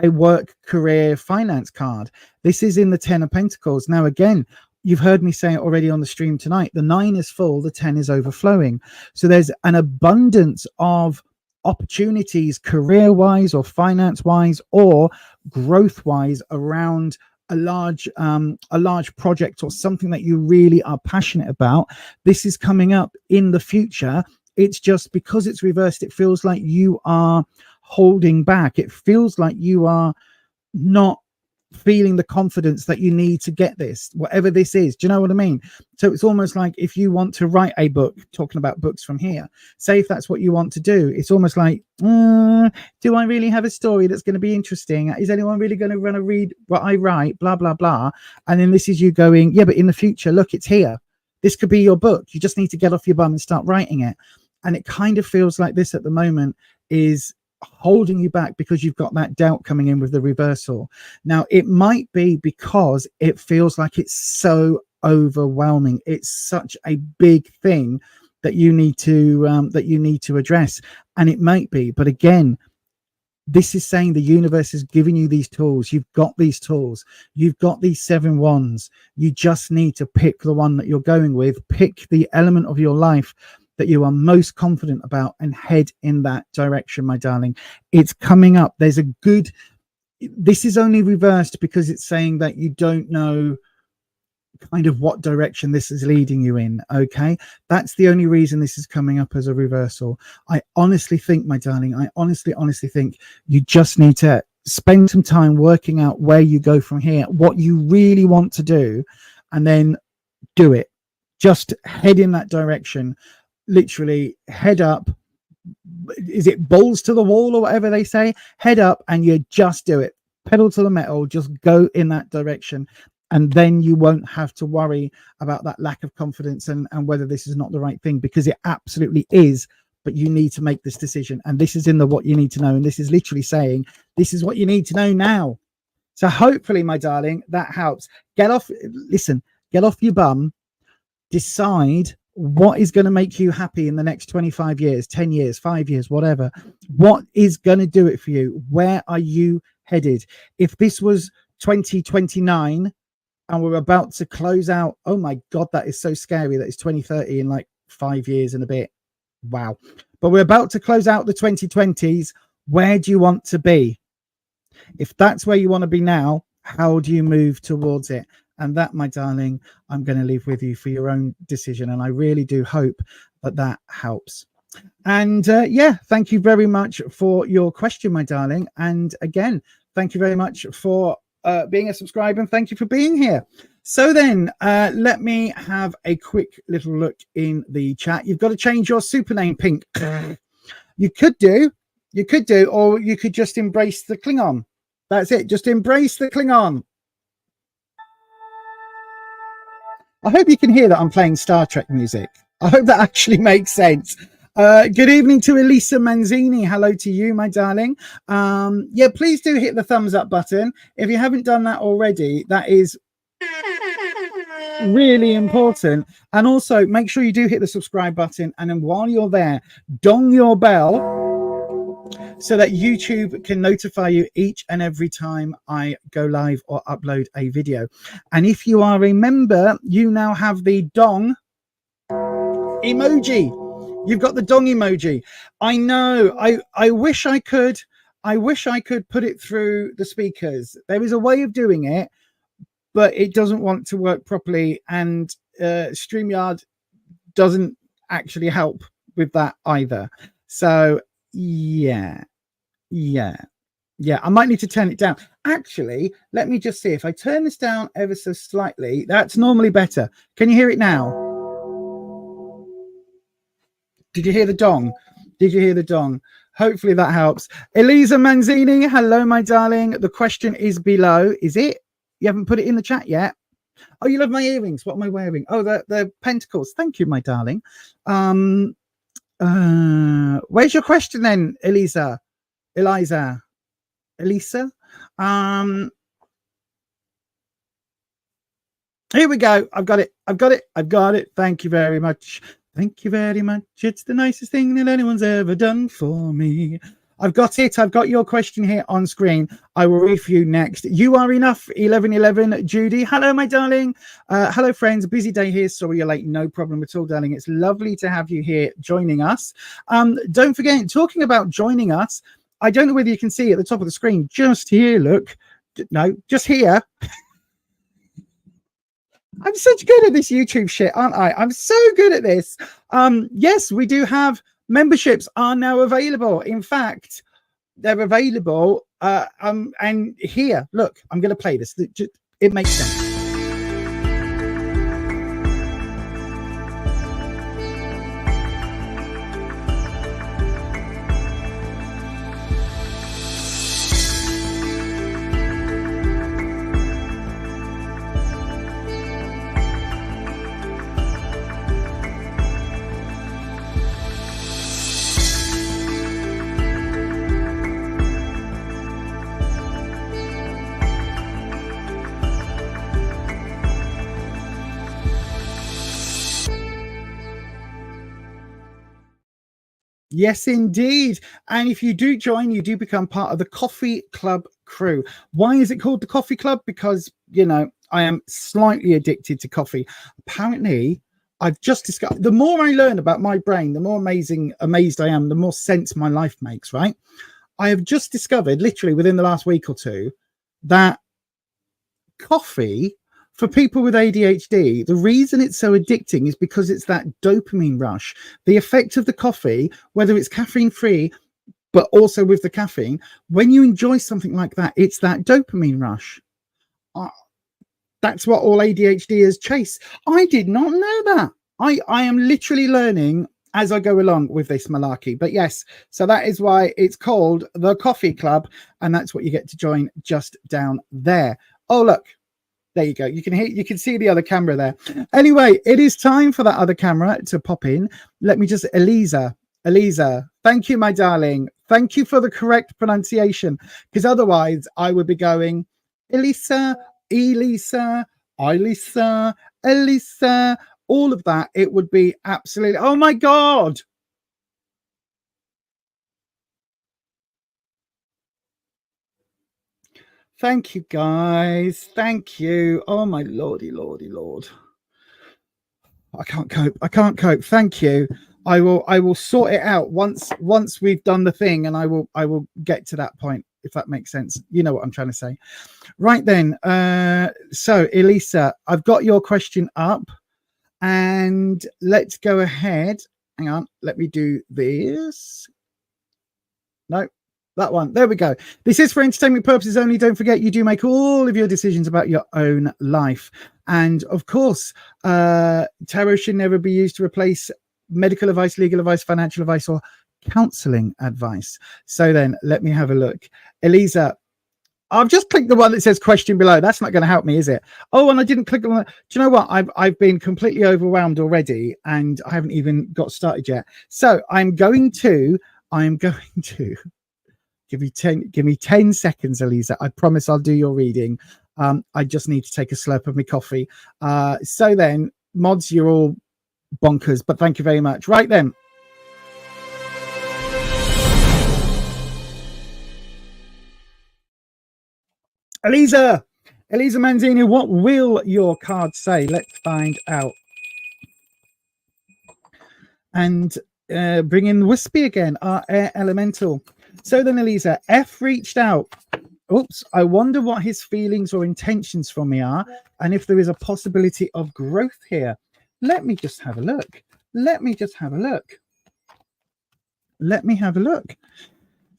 a work, career, finance card. This is in the 10 of Pentacles. Now, again, you've heard me say it already on the stream tonight. The 9 is full, the 10 is overflowing. So there's an abundance of opportunities, career-wise or finance-wise or growth-wise, around a large project or something that you really are passionate about. This is coming up in the future. It's just because it's reversed, it feels like you are holding back. It feels like you are not feeling the confidence that you need to get this, whatever this is. Do you know what I mean? So it's almost like if you want to write a book, talking about books from here, say if that's what you want to do, it's almost like, do I really have a story that's going to be interesting? Is anyone really going to want to read what I write? Blah, blah, blah. And then this is you going, yeah, but in the future, look, it's here. This could be your book. You just need to get off your bum and start writing it. And it kind of feels like this at the moment is holding you back because you've got that doubt coming in with the reversal. Now, it might be because it feels like it's so overwhelming. It's such a big thing that you need to address. And it might be, but again, this is saying the universe is giving you these tools. You've got these tools. You've got these 7 wands. You just need to pick the one that you're going with. Pick the element of your life that you are most confident about and head in that direction, my darling. It's coming up. This is only reversed because it's saying that you don't know kind of what direction this is leading you in. Okay, that's the only reason this is coming up as a reversal. I honestly think, my darling, I honestly think you just need to spend some time working out where you go from here, what you really want to do, and then do it. Just head in that direction. Literally head up. Is it balls to the wall or whatever they say? Head up and you just do it. Pedal to the metal. Just go in that direction. And then you won't have to worry about that lack of confidence and whether this is not the right thing, because it absolutely is. But you need to make this decision. And this is in the what you need to know. And this is literally saying, this is what you need to know now. So hopefully, my darling, that helps. Get off your bum. Decide what is going to make you happy in the next 25 years, 10 years, 5 years, whatever. What is going to do it for you? Where are you headed? If this was 2029, and we're about to close out. Oh my God, that is so scary. That is 2030 in like 5 years and a bit. Wow. But we're about to close out the 2020s. Where do you want to be? If that's where you want to be now, how do you move towards it? And that, my darling, I'm going to leave with you for your own decision. And I really do hope that that helps. And yeah, thank you very much for your question, my darling. And again, thank you very much for being a subscriber, and thank you for being here. So then let me have a quick little look in the chat. You've got to change your super name pink. You could do, or you could just embrace the Klingon. That's it. Just embrace the Klingon. I hope you can hear that I'm playing Star Trek music. I hope that actually makes sense. Good evening to Elisa Manzini. Hello to you, my darling. Yeah, please do hit the thumbs up button. If you haven't done that already, that is really important. And also make sure you do hit the subscribe button. And then while you're there, dong your bell so that YouTube can notify you each and every time I go live or upload a video. And if you are a member, you now have the dong emoji. You've got the dong emoji. I know. I wish I could put it through the speakers. There is a way of doing it, but it doesn't want to work properly, and StreamYard doesn't actually help with that either. So yeah, I might need to turn it down. Actually, let me just see if I turn this down ever so slightly. That's normally better. Can you hear it now? Did you hear the dong? Did you hear the dong? Hopefully that helps. Elisa Manzini, hello, my darling. The question is below. Is it? You haven't put it in the chat yet. Oh, you love my earrings. What am I wearing? Oh, the pentacles. Thank you, my darling. Where's your question then, Elisa? Elisa? Here we go. I've got it. Thank you very much. Thank you very much. It's the nicest thing that anyone's ever done for me. I've got it. I've got your question here on screen. I will read for you next. You are enough. 1111 Judy. Hello, my darling. Hello, friends. Busy day here. Sorry you're late. No problem at all, darling. It's lovely to have you here joining us. Don't forget, talking about joining us, I don't know whether you can see at the top of the screen, just here, look. No, just here. I'm such good at this YouTube shit, aren't I? I'm so good at this. Yes, we do have memberships are now available. In fact, they're available. And here, look, I'm going to play this. It makes sense. Yes, indeed. And if you do join, you do become part of the Coffee Club crew. Why is it called the Coffee Club? Because, you know, I am slightly addicted to coffee. Apparently, I've just discovered, the more I learn about my brain, the more amazed I am, the more sense my life makes, right? I have just discovered, literally within the last week or two, that coffee, for people with ADHD, the reason it's so addicting is because it's that dopamine rush. The effect of the coffee, whether it's caffeine free, but also with the caffeine, when you enjoy something like that, it's that dopamine rush. That's what all ADHDers chase. I did not know that. I am literally learning as I go along with this malarkey. But yes, so that is why it's called the Coffee Club, and that's what you get to join just down there. Oh, look. There you go. You can see the other camera there. Anyway, it is time for that other camera to pop in. Let me just, Elisa, thank you, my darling. Thank you for the correct pronunciation, because otherwise I would be going Elisa, Elisa, all of that. It would be absolutely, oh my God. Thank you, guys. Thank you. Oh, my lordy, lordy, lord. I can't cope. I can't cope. Thank you. I will sort it out once we've done the thing, and I will get to that point, if that makes sense. You know what I'm trying to say. Right then. So Elisa, I've got your question up, and let's go ahead. Hang on, let me do this. No, that one. There we go. This is for entertainment purposes only. Don't forget, you do make all of your decisions about your own life. And of course, tarot should never be used to replace medical advice, legal advice, financial advice, or counseling advice. So then let me have a look. Elisa, I've just clicked the one that says question below. That's not going to help me, is it? Oh, and I didn't click on that. Do you know what? I've been completely overwhelmed already, and I haven't even got started yet. So I'm going to give me 10 seconds, Elisa. I promise I'll do your reading. I just need to take a slurp of my coffee. So then, mods, you're all bonkers, but thank you very much. Right then. Elisa Manzini, what will your card say? Let's find out. And bring in Wispy again, our air elemental. So then, Elisa, F reached out. Oops, I wonder what his feelings or intentions for me are, and if there is a possibility of growth here. Let me just have a look.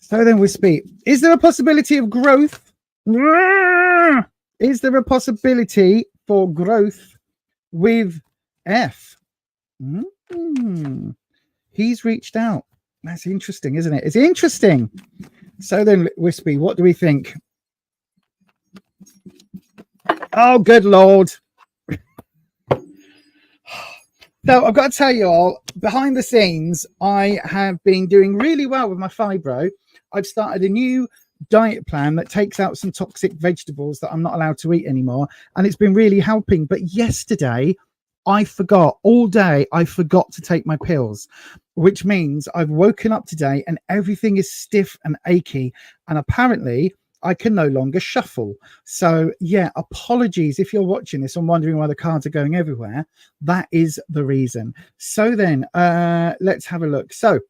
So then, Wispy, is there a possibility of growth? Is there a possibility for growth with F? He's reached out. That's interesting, isn't it? It's interesting. So then, Wispy, what do we think? Oh, good Lord. So I've got to tell you all, behind the scenes, I have been doing really well with my fibro. I've started a new diet plan that takes out some toxic vegetables that I'm not allowed to eat anymore, and it's been really helping. But yesterday, I forgot all day. I forgot to take my pills, which means I've woken up today and everything is stiff and achy, and apparently I can no longer shuffle. So yeah, apologies if you're watching this and wondering why the cards are going everywhere. That is the reason. So then let's have a look. So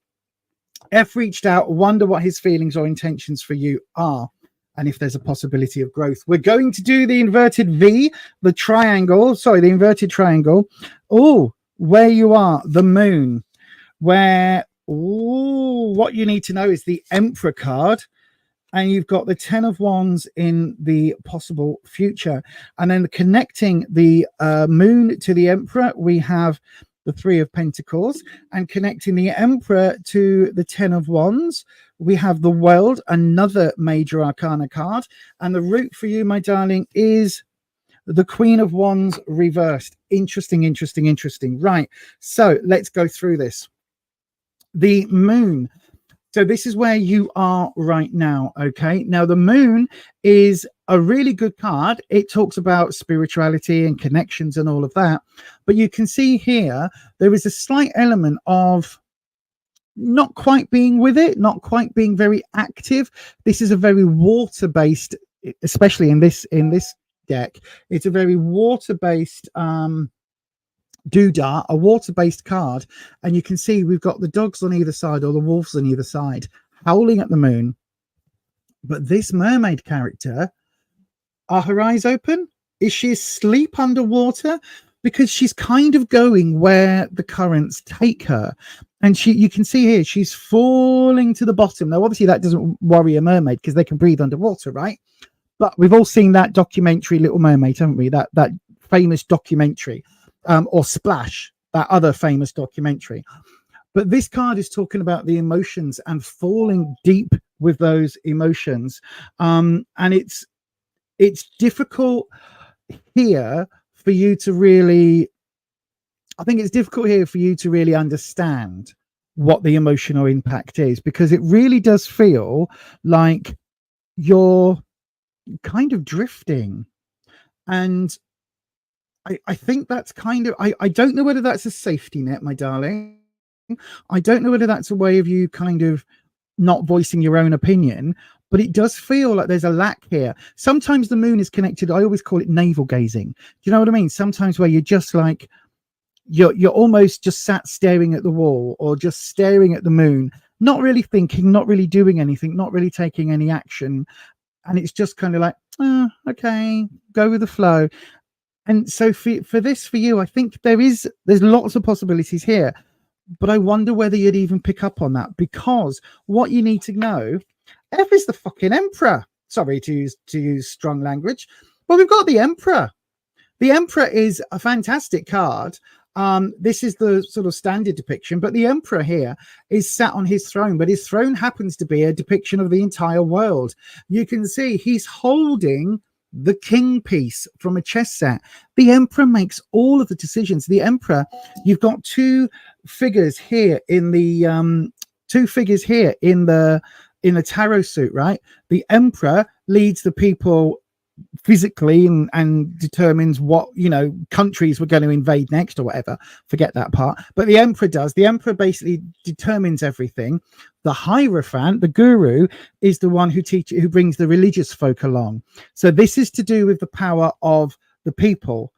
F reached out, wonder what his feelings or intentions for you are, and if there's a possibility of growth. We're going to do the inverted V, the inverted triangle. Oh, where you are, the moon. Where, what you need to know is the Emperor card. And you've got the 10 of Wands in the possible future. And then connecting the moon to the Emperor, we have the 3 of Pentacles. And connecting the Emperor to the 10 of Wands, we have the World, another major arcana card. And the root for you, my darling, is the Queen of Wands reversed. Interesting. Right. So let's go through this. The moon. So this is where you are right now, okay? Now, the moon is a really good card. It talks about spirituality and connections and all of that. But you can see here, there is a slight element of not quite being with it, not quite being very active. This is a very water-based, especially in this deck, it's a very water-based doodah, a water-based card, and you can see we've got the dogs on either side, or the wolves on either side, howling at the moon. But this mermaid character, are her eyes open? Is she asleep underwater? Because she's kind of going where the currents take her, and you can see here she's falling to the bottom. Now obviously that doesn't worry a mermaid because they can breathe underwater, right? But we've all seen that documentary Little Mermaid, haven't we? That famous documentary. Or Splash, that other famous documentary. But this card is talking about the emotions and falling deep with those emotions. And it's difficult here for you to really, I think it's difficult here for you to really understand what the emotional impact is, because it really does feel like you're kind of drifting. And I think that's kind of, I don't know whether that's a safety net, my darling. I don't know whether that's a way of you kind of not voicing your own opinion, but it does feel like there's a lack here. Sometimes the moon is connected. I always call it navel gazing. Do you know what I mean? Sometimes where you're just like, you're almost just sat staring at the wall or just staring at the moon, not really thinking, not really doing anything, not really taking any action. And it's just kind of like, okay, go with the flow. And so for you, I think there's lots of possibilities here, but I wonder whether you'd even pick up on that, because what you need to know, F is the fucking emperor. Sorry to use strong language, but we've got the emperor. The emperor is a fantastic card. This is the sort of standard depiction, but the emperor here is sat on his throne, but his throne happens to be a depiction of the entire world. You can see he's holding the king piece from a chess set. The emperor makes all of the decisions. The emperor, you've got two figures here in the tarot suit, right? The emperor leads the people physically and determines what, countries we're going to invade next or whatever. Forget that part. But the emperor does. The emperor basically determines everything. The hierophant, the guru, is the one who brings the religious folk along. So this is to do with the power of the people.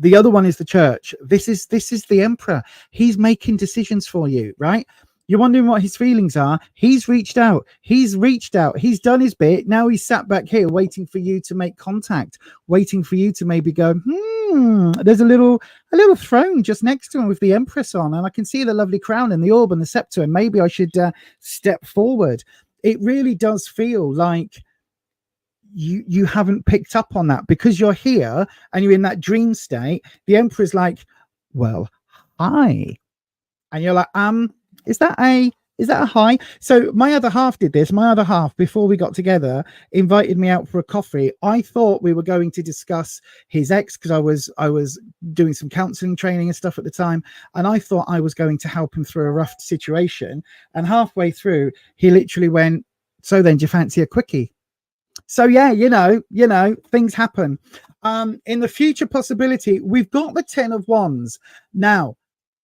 The other one is the church. This is the emperor. He's making decisions for you, right? You're wondering what his feelings are. He's reached out. He's done his bit. Now he's sat back here waiting for you to make contact, waiting for you to maybe go, there's a little throne just next to him with the empress on, and I can see the lovely crown and the orb and the scepter, and maybe I should step forward. It really does feel like you haven't picked up on that because you're here and you're in that dream state. The emperor's like, well, hi. And you're like, is that a hi? So my other half did this. My other half, before we got together, invited me out for a coffee. I thought we were going to discuss his ex, because I was doing some counseling training and stuff at the time, and I thought I was going to help him through a rough situation. And halfway through, he literally went, so then do you fancy a quickie? So yeah, things happen. In the future possibility, we've got the 10 of Wands. Now,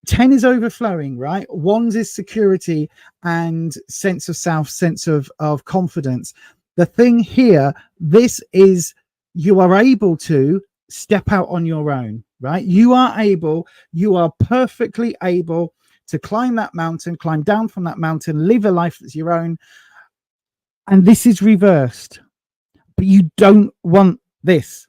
10 is overflowing, right? Wands is security and sense of self, sense of confidence. The thing here, this is, you are able to step out on your own, right? You are perfectly able to climb that mountain, climb down from that mountain, live a life that's your own. And this is reversed, but you don't want this.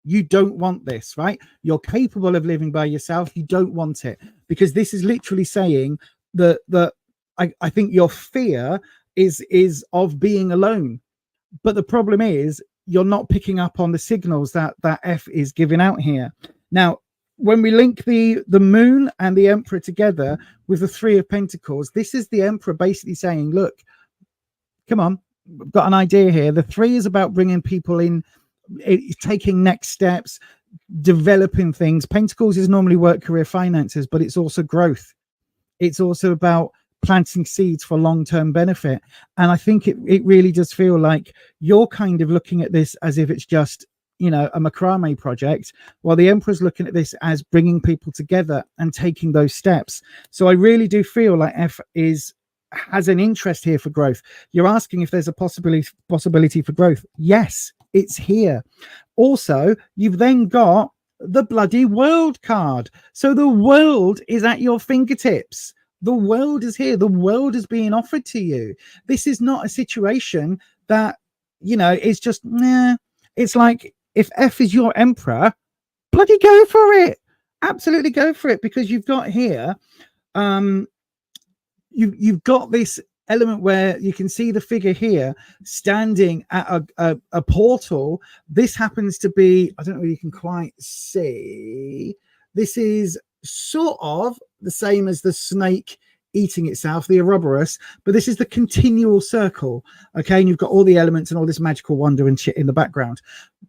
You don't want this, right? You're capable of living by yourself. You don't want it, because this is literally saying that I think your fear is of being alone. But the problem is you're not picking up on the signals that F is giving out here. Now, when we link the moon and the emperor together with the 3 of Pentacles, this is the emperor basically saying, look, come on, I've got an idea here. The 3 is about bringing people in, taking next steps, developing things. Pentacles is normally work, career, finances, but it's also growth. It's also about planting seeds for long-term benefit. And I think it really does feel like you're kind of looking at this as if it's just, a macrame project, while the emperor's looking at this as bringing people together and taking those steps. So I really do feel like F has an interest here for growth. You're asking if there's a possibility for growth. Yes, it's here. Also, you've then got the bloody world card. So the world is at your fingertips. The world is here. The world is being offered to you. This is not a situation that, it's just, it's like, if F is your emperor, bloody go for it. Absolutely go for it, because you've got here, you've got this element where you can see the figure here standing at a portal. This happens to be, I don't know if you can quite see, this is sort of the same as the snake eating itself, the Ouroboros, but this is the continual circle. Okay, and you've got all the elements and all this magical wonder and shit in the background.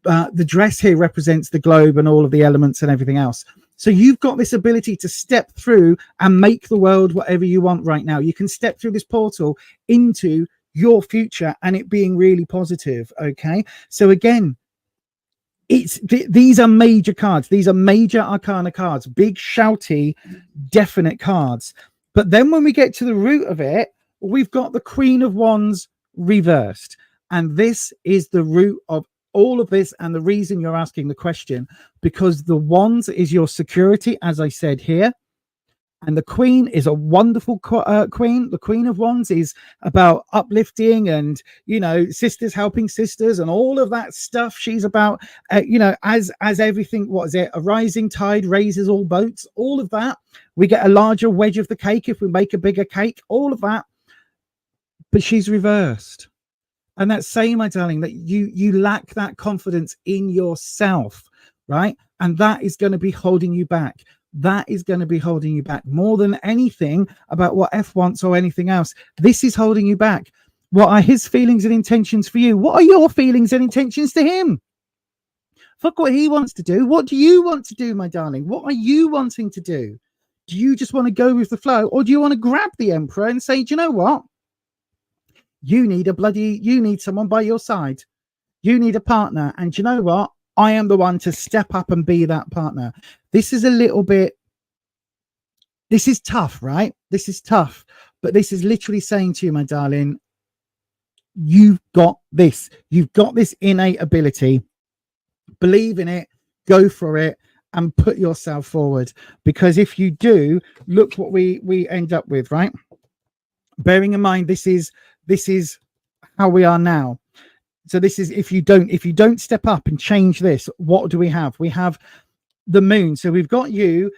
The dress here represents the globe and all of the elements and everything else. So you've got this ability to step through and make the world whatever you want right now. You can step through this portal into your future and it being really positive. Okay, so again, these are major cards. These are major arcana cards, big, shouty, definite cards. But then when we get to the root of it, we've got the Queen of Wands reversed. And this is the root of all of this, and the reason you're asking the question, because the wands is your security, as I said here. And the queen is a wonderful queen. The queen of wands is about uplifting and, you know, sisters helping sisters and all of that stuff. She's about, you know, as everything, what is it? A rising tide raises all boats, all of that. We get a larger wedge of the cake if we make a bigger cake, all of that. But she's reversed. And that's saying, my darling, that you lack that confidence in yourself, right? And that is going to be holding you back. That is going to be holding you back more than anything about what F wants or anything else. This is holding you back. What are his feelings and intentions for you? What are your feelings and intentions to him? Fuck what he wants to do. What do you want to do, my darling? What are you wanting to do? Do you just want to go with the flow, or do you want to grab the emperor and say, do you know what? You need someone by your side. You need a partner. And do you know what? I am the one to step up and be that partner. This is a little bit, this is tough, right? This is tough, but this is literally saying to you, my darling, you've got this. You've got this innate ability. Believe in it, go for it, and put yourself forward. Because if you do, look what we end up with, right? Bearing in mind, this is how we are now. So this is, if you don't step up and change this, what do we have? We have the moon. So we've got you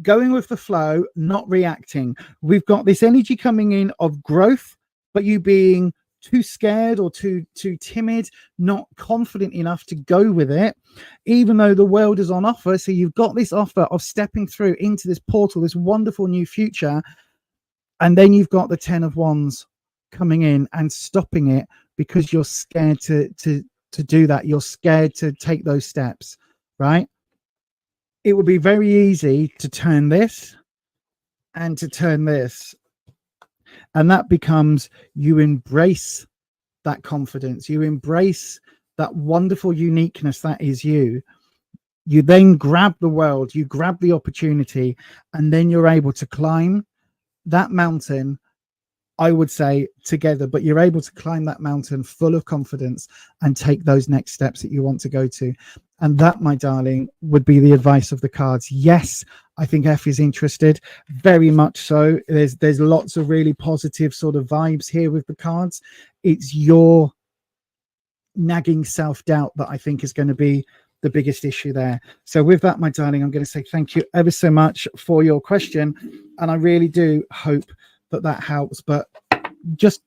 going with the flow, not reacting. We've got this energy coming in of growth, but you being too scared or too timid, not confident enough to go with it, even though the world is on offer. So you've got this offer of stepping through into this portal, this wonderful new future. And then you've got the 10 of Wands coming in and stopping it because you're scared to do that. You're scared to take those steps, right? It would be very easy to turn this and to turn this. And that becomes, you embrace that confidence. You embrace that wonderful uniqueness that is you. You then grab the world, you grab the opportunity, and then you're able to climb that mountain, I would say, together. But you're able to climb that mountain full of confidence and take those next steps that you want to go to. And that, my darling, would be the advice of the cards. Yes, I think F is interested, very much so. There's lots of really positive sort of vibes here with the cards. It's your nagging self-doubt that I think is going to be the biggest issue there. So with that, my darling, I'm going to say thank you ever so much for your question. And I really do hope that that helps. But just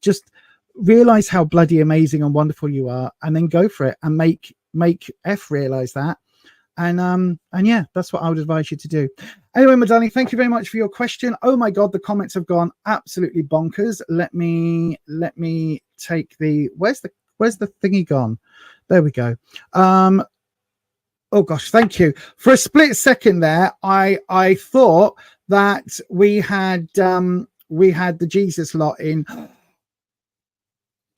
realize how bloody amazing and wonderful you are, and then go for it and make F realize that. And yeah, that's what I would advise you to do. Anyway, my darling, thank you very much for your question. Oh my God, the comments have gone absolutely bonkers. Let me take the, where's the thingy gone? There we go. Oh gosh, thank you. For a split second there, I thought that we had the Jesus lot in.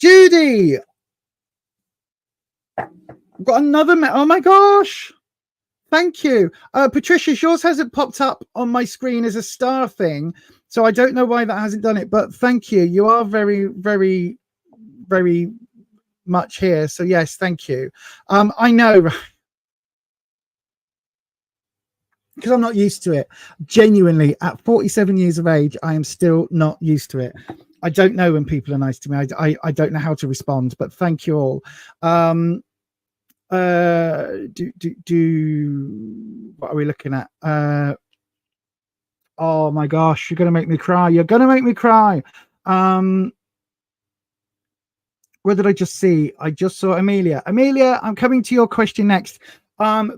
Judy, I've got another. Oh my gosh, thank you, Patricia. Yours hasn't popped up on my screen as a star thing, so I don't know why that hasn't done it. But thank you. You are very, very, very much here. So yes, thank you. I know, right? Because I'm not used to it. Genuinely, at 47 years of age, I am still not used to it. I don't know when people are nice to me. I don't know how to respond, but thank you all. What are we looking at? Oh my gosh, you're going to make me cry. You're going to make me cry. What did I just see? I just saw Amelia. Amelia, I'm coming to your question next.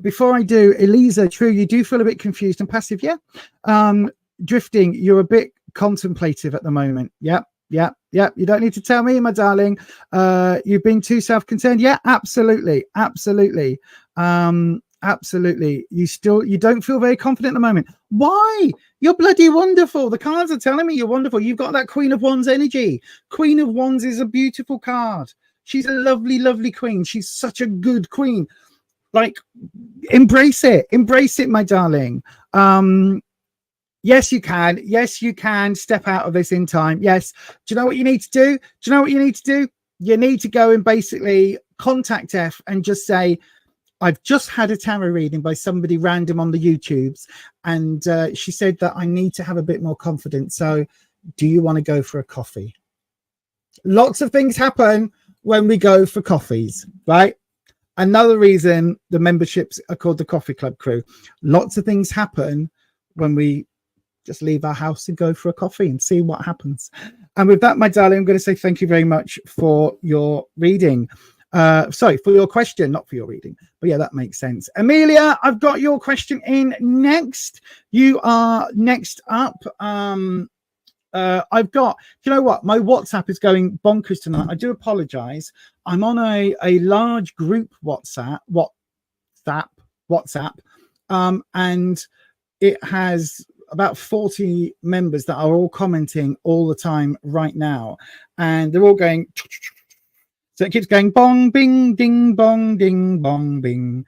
Before I do, Eliza, true, you do feel a bit confused and passive, yeah? Drifting, you're a bit contemplative at the moment. Yep. You don't need to tell me, my darling. You've been too self-concerned. Yeah, absolutely. Absolutely. You don't feel very confident at the moment. Why? You're bloody wonderful. The cards are telling me you're wonderful. You've got that Queen of Wands energy. Queen of Wands is a beautiful card. She's a lovely, lovely queen. She's such a good queen. Like, embrace it, my darling. Yes, you can step out of this in time. Yes. Do you know what you need to do? You need to go and basically contact F and just say, I've just had a tarot reading by somebody random on the YouTubes, and she said that I need to have a bit more confidence. So do you want to go for a coffee? Lots of things happen when we go for coffees, right? Another reason the memberships are called the Coffee Club Crew. Lots of things happen when we just leave our house and go for a coffee and see what happens. And with that, my darling, I'm going to say thank you very much for your reading. Sorry, for your question, not for your reading. But yeah, that makes sense. Amelia, I've got your question in next. You are next up. I've got, you know what? My WhatsApp is going bonkers tonight. I do apologize. I'm on a large group WhatsApp, and it has about 40 members that are all commenting all the time right now, and they're all going. So it keeps going bong, bing, ding, bong, ding, bong, bing.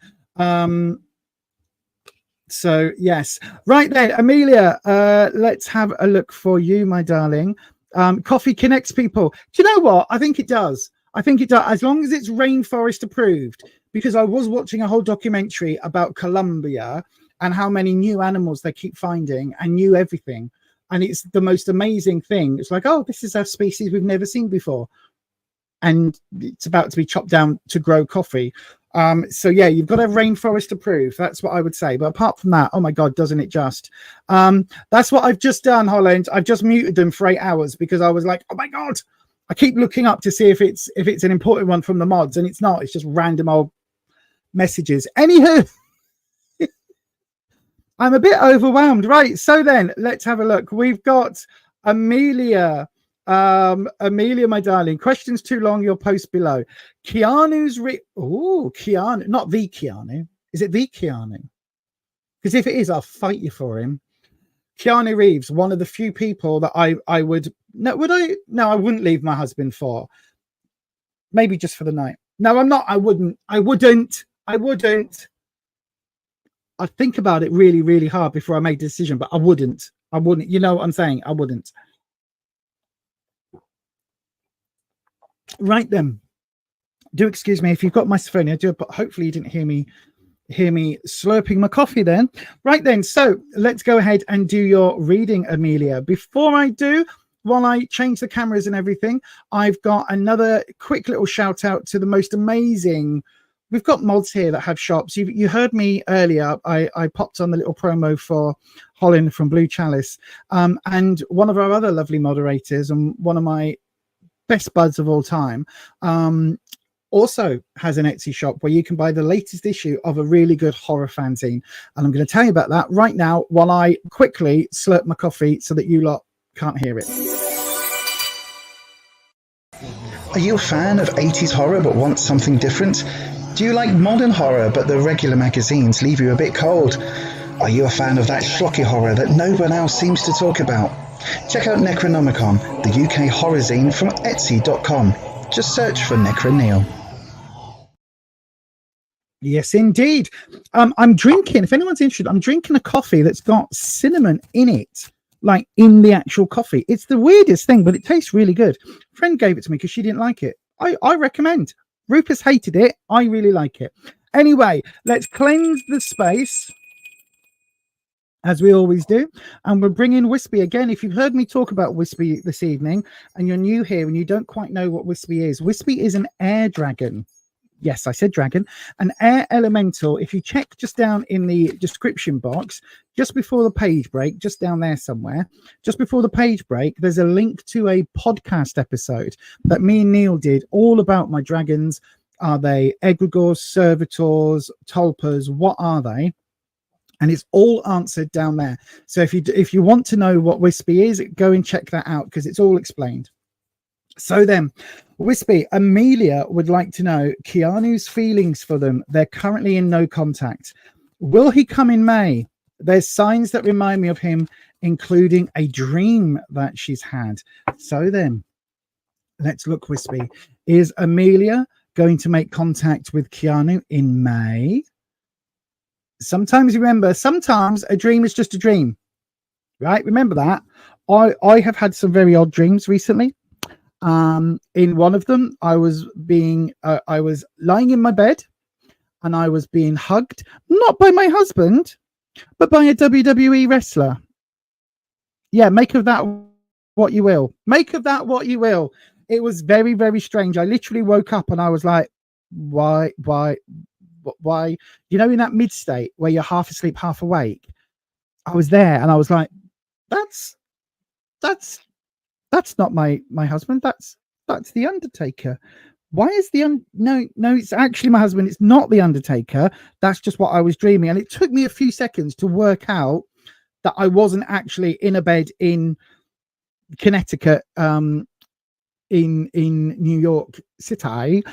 So yes, right then, Amelia, let's have a look for you, my darling. Coffee connects people. Do you know what? I think it does. I think it does, as long as it's rainforest approved, because I was watching a whole documentary about Colombia and how many new animals they keep finding and new everything. And it's the most amazing thing. It's like, oh, this is a species we've never seen before. And it's about to be chopped down to grow coffee. So yeah, you've got a rainforest approved. That's what I would say. But apart from that, oh my God, doesn't it just? That's what I've just done, Holland. I've just muted them for 8 hours because I was like, oh my God, I keep looking up to see if it's an important one from the mods, and it's not. It's just random old messages. Anywho, I'm a bit overwhelmed. Right. So then let's have a look. We've got Amelia. Amelia, my darling, questions too long, your post below. Keanu's Keanu, not the Keanu. Is it the Keanu? Because if it is, I'll fight you for him. Keanu Reeves, one of the few people that I would I wouldn't leave my husband for. Maybe just for the night. No, I'm not. I wouldn't. I'd think about it really, really hard before I made a decision, but I wouldn't. You know what I'm saying? I wouldn't. Right then, do excuse me if you've got my phone. I do, but hopefully you didn't hear me slurping my coffee then. Right then, so let's go ahead and do your reading, Amelia. Before I do, while I change the cameras and everything, I've got another quick little shout out to the most amazing. We've got mods here that have shops. You heard me earlier. I popped on the little promo for Holland from Blue Chalice, and one of our other lovely moderators and one of my best buds of all time also has an Etsy shop where you can buy the latest issue of a really good horror fanzine, and I'm going to tell you about that right now while I quickly slurp my coffee so that you lot can't hear it. Are you a fan of 80s horror but want something different? Do you like modern horror but the regular magazines leave you a bit cold? Are you a fan of that schlocky horror that no one else seems to talk about? Check out Necronomicon, the UK horror zine from Etsy.com. Just search for Necro Neil. Yes, indeed. I'm drinking, if anyone's interested, I'm drinking a coffee that's got cinnamon in it, like in the actual coffee. It's the weirdest thing, but it tastes really good. A friend gave it to me because she didn't like it. I recommend. Rupus hated it. I really like it. Anyway, let's cleanse the space, as we always do, and we'll bring in Wispy again. If you've heard me talk about Wispy this evening and you're new here and you don't quite know what Wispy is an air dragon. Yes, I said dragon, an air elemental. If you check just down in the description box, just before the page break, just down there somewhere, just before the page break, there's a link to a podcast episode that me and Neil did all about my dragons. Are they egregores, servitors, tulpas? What are they? And it's all answered down there. So if you want to know what Wispy is, go and check that out because it's all explained. So then, Wispy, Amelia would like to know Keanu's feelings for them. They're currently in no contact. Will he come in May? There's signs that remind me of him, including a dream that she's had. So then, let's look, Wispy. Is Amelia going to make contact with Keanu in May? Sometimes a dream is just a dream, right? Remember that. I have had some very odd dreams recently. In one of them, I was lying in my bed and I was being hugged, not by my husband, but by a WWE wrestler. Yeah, make of that what you will. Make of that what you will. It was very, very strange. I literally woke up and I was like, why? You know, in that mid state where you're half asleep, half awake. I was there and I was like, that's not my husband. That's the Undertaker. Why is no, it's actually my husband. It's not the Undertaker. That's just what I was dreaming. And it took me a few seconds to work out that I wasn't actually in a bed in Connecticut, in New York City,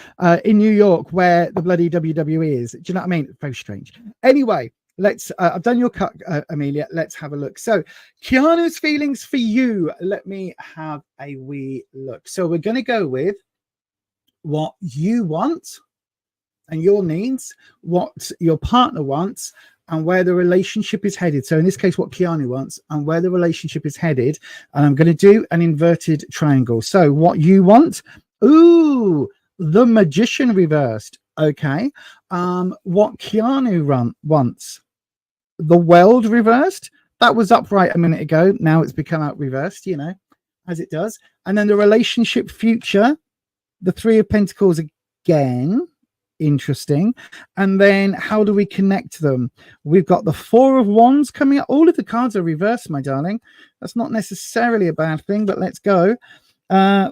in New York, where the bloody WWE is. Do you know what I mean? Very strange. Anyway, let's I've done your cut, Amelia. Let's have a look. So Keanu's feelings for you. Let me have a wee look. So we're going to go with what you want and your needs, what your partner wants, and where the relationship is headed. So in this case, what Keanu wants and where the relationship is headed. And I'm going to do an inverted triangle. So what you want, ooh, the Magician reversed. Okay. What Keanu wants, the World reversed. That was upright a minute ago. Now it's become out reversed, you know, as it does. And then the relationship future, the Three of Pentacles again. Interesting. And then how do we connect them? We've got the Four of Wands coming up. All of the cards are reversed, my darling. That's not necessarily a bad thing, but let's go.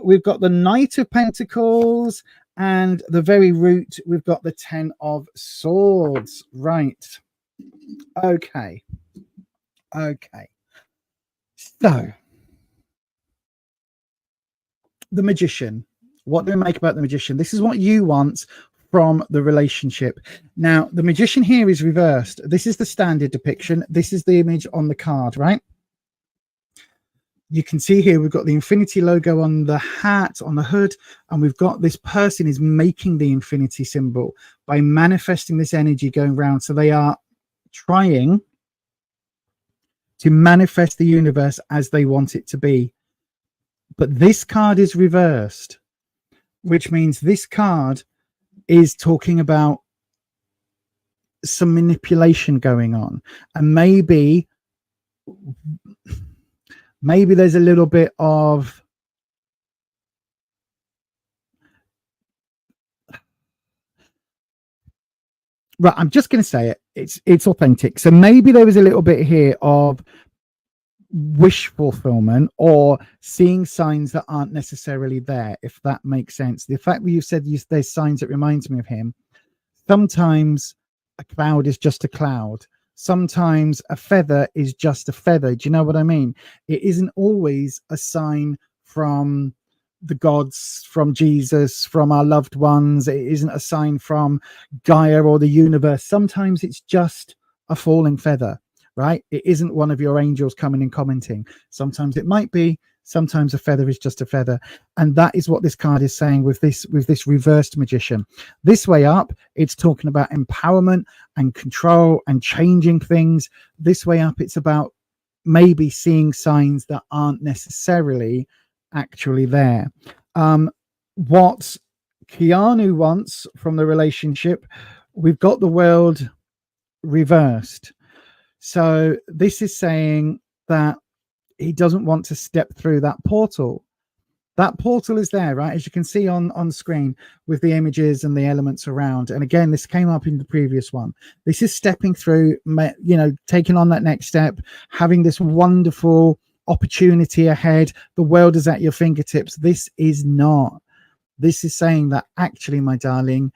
We've got the Knight of Pentacles and the very root. We've got the Ten of Swords. Right. Okay. So the Magician. What do we make about the Magician? This is what you want from the relationship. Now, the Magician here is reversed. This is the standard depiction. This is the image on the card, right? You can see here we've got the infinity logo on the hat, on the hood, and we've got this person is making the infinity symbol by manifesting this energy going around. So they are trying to manifest the universe as they want it to be. But this card is reversed, which means this card is talking about some manipulation going on, and maybe there's a little bit of right. I'm just going to say it. It's authentic. So maybe there was a little bit here of wish fulfillment or seeing signs that aren't necessarily there, if that makes sense. The fact that you said there's signs that reminds me of him. Sometimes a cloud is just a cloud. Sometimes a feather is just a feather. Do you know what I mean? It isn't always a sign from the gods, from Jesus, from our loved ones. It isn't a sign from Gaia or the universe. Sometimes it's just a falling feather. Right? It isn't one of your angels coming and commenting. Sometimes it might be. Sometimes a feather is just a feather. And that is what this card is saying with this reversed Magician. This way up, it's talking about empowerment and control and changing things. This way up, it's about maybe seeing signs that aren't necessarily actually there. What Keanu wants from the relationship, we've got the World reversed. So this is saying that he doesn't want to step through that portal. That portal is there, right? As you can see on screen with the images and the elements around. And again, this came up in the previous one. This is stepping through, you know, taking on that next step, having this wonderful opportunity ahead. The world is at your fingertips. This is not. This is saying that actually, my darling,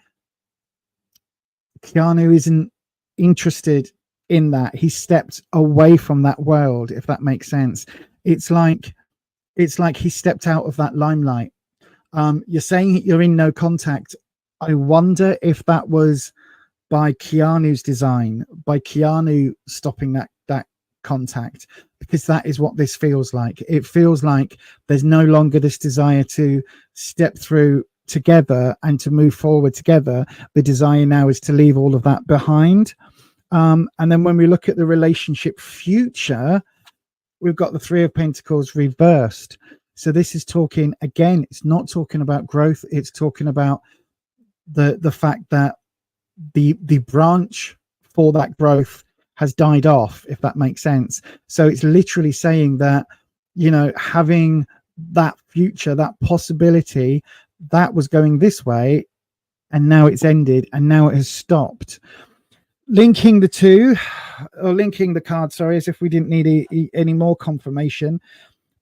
Keanu isn't interested in that. He stepped away from that world, if that makes sense. It's like he stepped out of that limelight. You're saying you're in no contact. I wonder if that was by Keanu's design, by Keanu stopping that contact, because that is what this feels like. It feels like there's no longer this desire to step through together and to move forward together. The desire now is to leave all of that behind. And then when we look at the relationship future, we've got the Three of Pentacles reversed. So this is talking, again, it's not talking about growth. It's talking about the fact that the branch for that growth has died off, if that makes sense. So it's literally saying that, you know, having that future, that possibility that was going this way, and now it's ended, and now it has stopped. Linking the two, or linking the card, sorry, as if we didn't need any more confirmation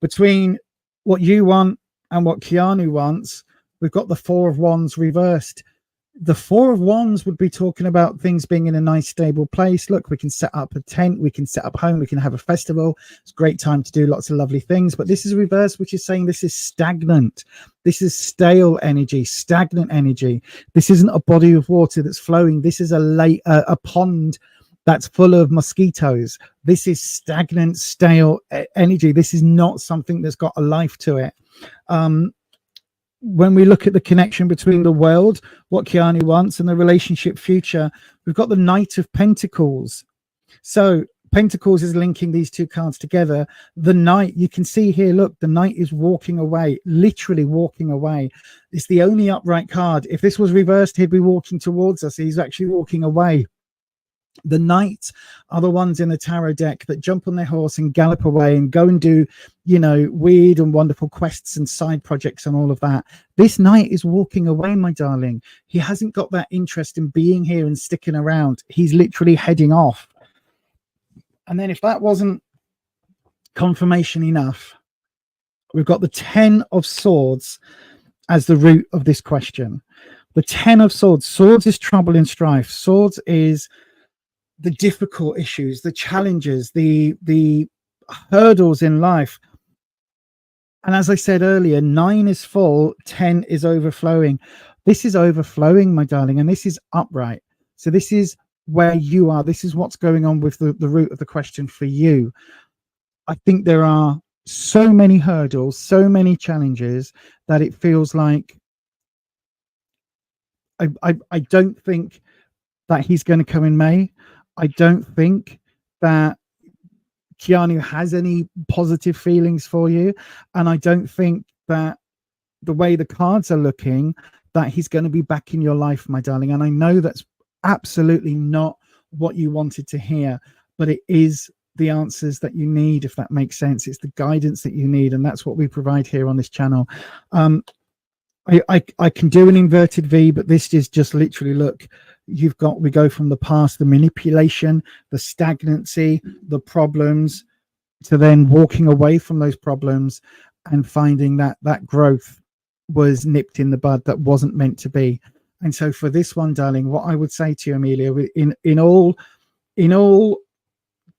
between what you want and what Keanu wants. We've got the Four of Wands reversed. The Four of Wands would be talking about things being in a nice, stable place. Look, we can set up a tent, we can set up home, we can have a festival. It's a great time to do lots of lovely things. But this is reversed, which is saying this is stagnant. This is stale energy, stagnant energy. This isn't a body of water that's flowing. This is a pond that's full of mosquitoes. This is stagnant, stale energy. This is not something that's got a life to it. When we look at the connection between the world, what Keanu wants, and the relationship future, we've got the Knight of Pentacles. So Pentacles is linking these two cards together. The Knight, you can see here, look, the Knight is walking away, literally walking away. It's the only upright card. If this was reversed, he'd be walking towards us. He's actually walking away. The Knights are the ones in the tarot deck that jump on their horse and gallop away and go and do, you know, weird and wonderful quests and side projects and all of that. This Knight is walking away, my darling. He hasn't got that interest in being here and sticking around. He's literally heading off. And then if that wasn't confirmation enough, we've got the 10 of Swords as the root of this question. The 10 of Swords. Swords is trouble and strife. Swords is the difficult issues, the challenges, the hurdles in life. And as I said earlier, 9 is full, 10 is overflowing. This is overflowing, my darling, and this is upright. So this is where you are. This is what's going on with the root of the question for you. I think there are so many hurdles, so many challenges that it feels like I don't think that he's going to come in May. I don't think that Keanu has any positive feelings for you. And I don't think that the way the cards are looking, that he's going to be back in your life, my darling. And I know that's absolutely not what you wanted to hear, but it is the answers that you need, if that makes sense. It's the guidance that you need. And that's what we provide here on this channel. I can do an inverted V, but this is just literally, look, we go from the past, the manipulation, the stagnancy, the problems, to then walking away from those problems and finding that that growth was nipped in the bud, that wasn't meant to be. And so for this one, darling, what I would say to you, Amelia, in all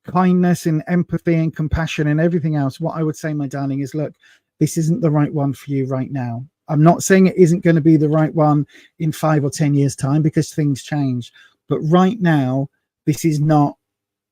kindness and empathy and compassion and everything else, what I would say, my darling, is, look, this isn't the right one for you right now. I'm not saying it isn't going to be the right one in 5 or 10 years time, because things change. But right now, this is not,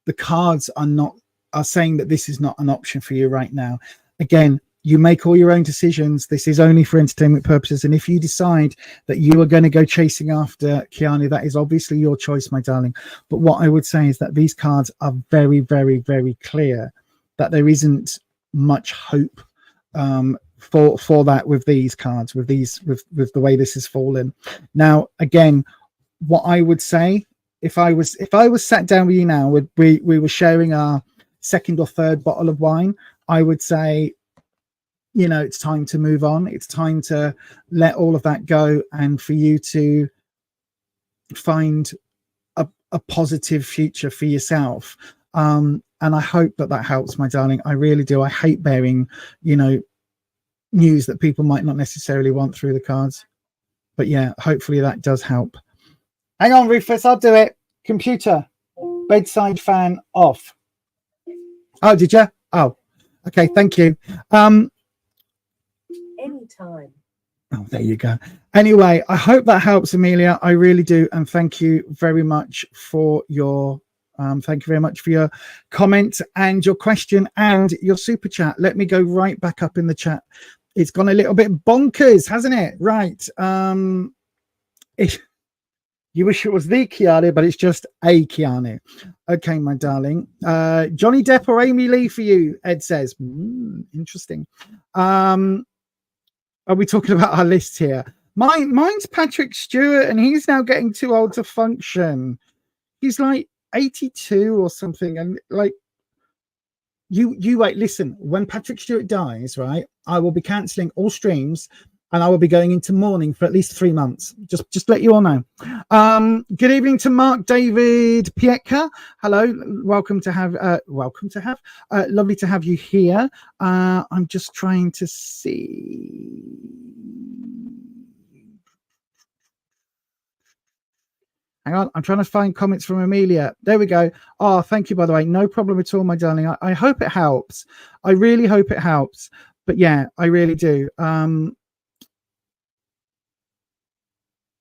the cards are saying that this is not an option for you right now. Again, you make all your own decisions. This is only for entertainment purposes. And if you decide that you are going to go chasing after Keanu, that is obviously your choice, my darling. But what I would say is that these cards are very, very, very clear that there isn't much hope for that with these cards, with the way this has fallen. Now, again, what I would say, if I was sat down with you now, we were sharing our second or third bottle of wine, I would say, you know, it's time to move on. It's time to let all of that go, and for you to find a positive future for yourself. And I hope that helps, my darling. I really do. I hate bearing, you know, news that people might not necessarily want through the cards, but yeah, hopefully that does help. Hang on, Rufus, I'll do it. Computer, bedside fan off. Oh, did you? Oh, okay, thank you. Anytime. Oh, there you go. Anyway, I hope that helps, Amelia. I really do, and thank you very much for your comment and your question and your super chat. Let me go right back up in the chat. It's gone a little bit bonkers, hasn't it? Right. You wish it was the Keanu, but it's just a Keanu. Okay, my darling. Johnny Depp or Amy Lee for you, Ed says. Interesting. Are we talking about our list here? Mine's Patrick Stewart, and he's now getting too old to function. He's like 82 or something. And like, you wait, listen, when Patrick Stewart dies, right, I will be cancelling all streams and I will be going into mourning for at least 3 months. Just let you all know. Good evening to Mark David Pietka. Hello, welcome to have lovely to have you here. I'm just trying to see. Hang on, I'm trying to find comments from Amelia. There we go. Oh, thank you, by the way. No problem at all, my darling. I hope it helps. I really hope it helps. But yeah, I really do.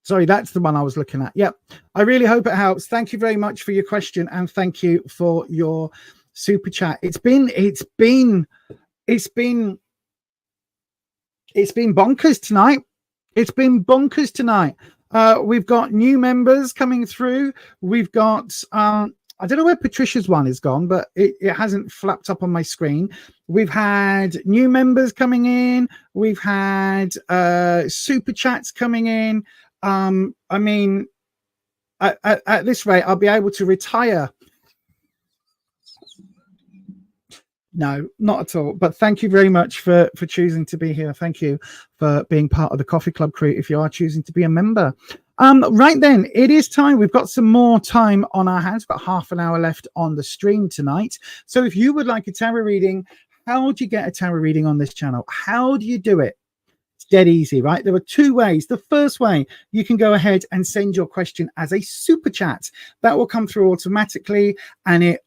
Sorry, that's the one I was looking at. Yep. I really hope it helps. Thank you very much for your question, and thank you for your super chat. It's been bonkers tonight. It's been bonkers tonight. We've got new members coming through. We've got I don't know where Patricia's one is gone, but it hasn't flapped up on my screen. We've had new members coming in. We've had super chats coming in. I mean, at this rate, I'll be able to retire. No, not at all. But thank you very much for choosing to be here. Thank you for being part of the Coffee Club crew if you are choosing to be a member. Right then, it is time. We've got some more time on our hands. We've got half an hour left on the stream tonight. So if you would like a tarot reading, how do you get a tarot reading on this channel? How do you do it? It's dead easy, right? There are 2 ways. The first way, you can go ahead and send your question as a super chat. That will come through automatically, and it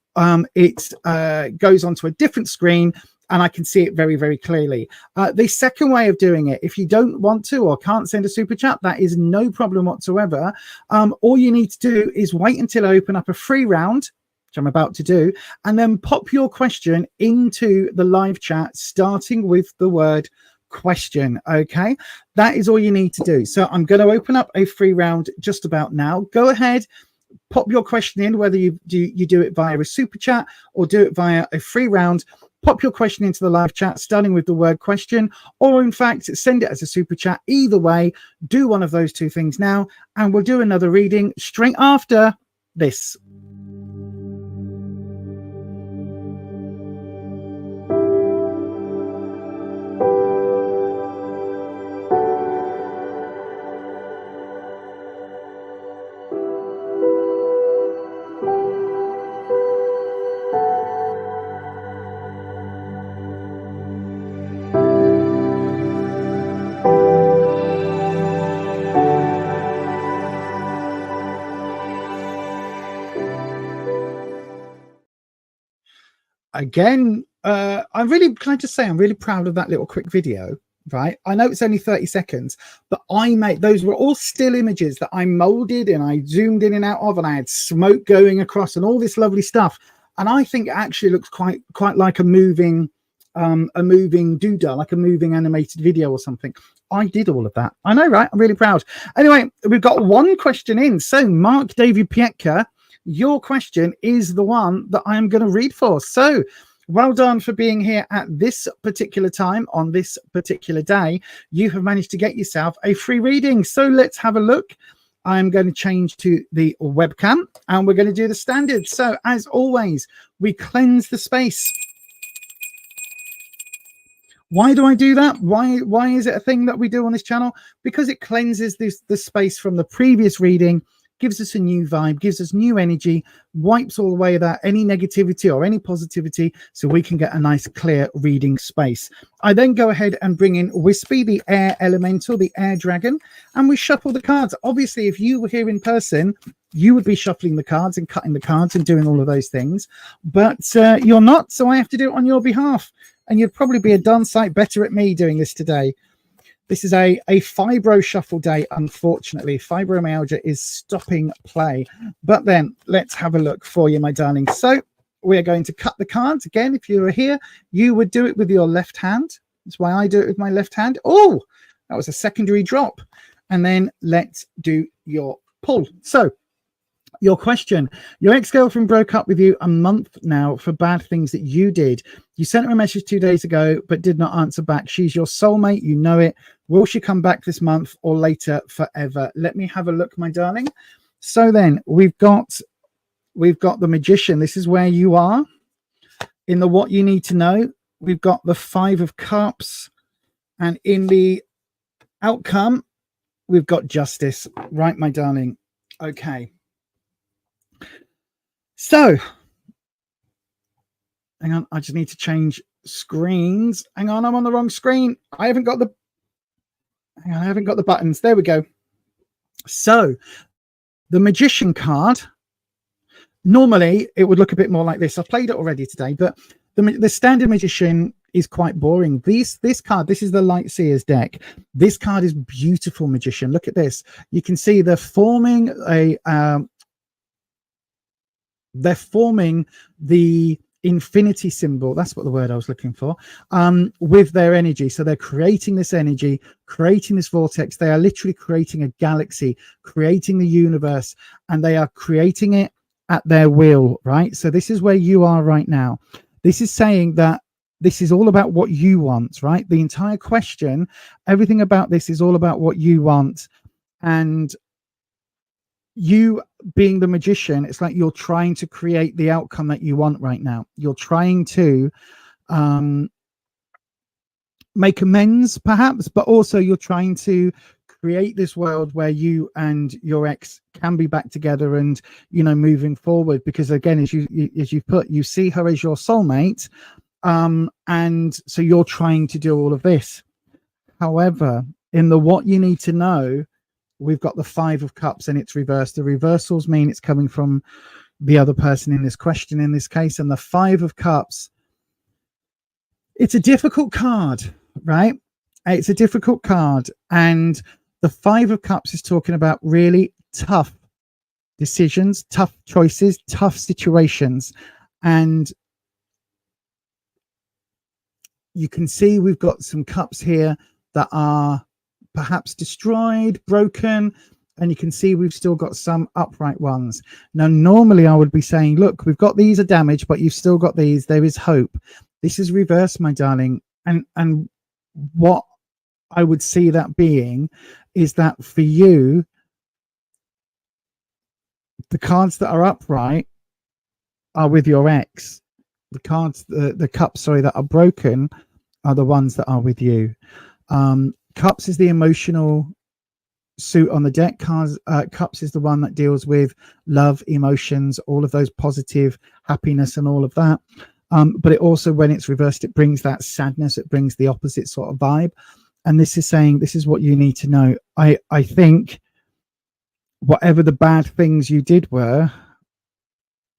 goes onto a different screen, and I can see it very, very clearly. The second way of doing it, if you don't want to or can't send a super chat, that is no problem whatsoever. All you need to do is wait until I open up a free round, which I'm about to do, and then pop your question into the live chat, starting with the word question. Okay, that is all you need to do. So I'm going to open up a free round just about now. Go ahead, pop your question in, whether you do it via a super chat or do it via a free round. Pop your question into the live chat, starting with the word question, or in fact, send it as a super chat. Either way, do one of those 2 things now, and we'll do another reading straight after this. Again, I'm really proud of that little quick video, right? I know it's only 30 seconds, but those were all still images that I molded and I zoomed in and out of, and I had smoke going across and all this lovely stuff. And I think it actually looks quite like a moving doodah, like a moving animated video or something. I did all of that. I know, right? I'm really proud. Anyway, we've got 1 question in. So Mark David Pietka, your question is the one that I am going to read for. So well done for being here at this particular time on this particular day. You have managed to get yourself a free reading. So let's have a look. I'm going to change to the webcam, and we're going to do the standard. So as always, we cleanse the space. Why do I do that? Why is it a thing that we do on this channel? Because it cleanses the space from the previous reading, gives us a new vibe, gives us new energy, wipes all away that any negativity or any positivity, so we can get a nice clear reading space. I then go ahead and bring in Wispy, the air elemental, the air dragon, and we shuffle the cards. Obviously, if you were here in person, you would be shuffling the cards and cutting the cards and doing all of those things, but you're not, so I have to do it on your behalf, and you'd probably be a darn sight better at me doing this today. This is a fibro shuffle day, unfortunately. Fibromyalgia is stopping play. But then let's have a look for you, my darling. So we're going to cut the cards. Again, if you were here, you would do it with your left hand. That's why I do it with my left hand. Oh, that was a secondary drop. And then let's do your Paul, so your question, your ex-girlfriend broke up with you a month now for bad things that you did. You sent her a message 2 days ago, but did not answer back. She's your soulmate. You know it. Will she come back this month or later forever? Let me have a look, my darling. So then we've got the Magician. This is where you are in the what you need to know. We've got the 5 of Cups, and in the outcome, we've got Justice. Right, my darling. Okay. So, hang on, I just need to change screens. Hang on, I'm on the wrong screen. I haven't got the buttons. There we go. So, the Magician card, normally it would look a bit more like this. I've played it already today, but the standard Magician is quite boring. This card, this is the Light Seers deck. This card is beautiful, Magician. Look at this. You can see they're forming the infinity symbol. That's what the word I was looking for, with their energy. So they're creating this energy, creating this vortex. They are literally creating a galaxy, creating the universe, and they are creating it at their will, right? So this is where you are right now. This is saying that this is all about what you want, right? The entire question, everything about this is all about what you want. And you being the Magician, it's like you're trying to create the outcome that you want right now. You're trying to make amends, perhaps, but also you're trying to create this world where you and your ex can be back together and, you know, moving forward. Because again, as you put, you see her as your soulmate, and so you're trying to do all of this. However, in the what you need to know, we've got the 5 of Cups and it's reversed. The reversals mean it's coming from the other person in this question in this case. And the 5 of Cups, it's a difficult card, right? It's a difficult card. And the 5 of Cups is talking about really tough decisions, tough choices, tough situations. And you can see we've got some cups here that are perhaps destroyed, broken, and you can see we've still got some upright ones. Now, normally I would be saying, look, we've got these are damaged, but you've still got these. There is hope. This is reversed, my darling. And what I would see that being is that for you, the cards that are upright are with your ex. The cards, the cups, sorry, that are broken are the ones that are with you. Cups is the emotional suit on the deck. Cups is the one that deals with love, emotions, all of those positive happiness and all of that. But it also, when it's reversed, it brings that sadness. It brings the opposite sort of vibe. And this is saying, this is what you need to know. I think whatever the bad things you did were,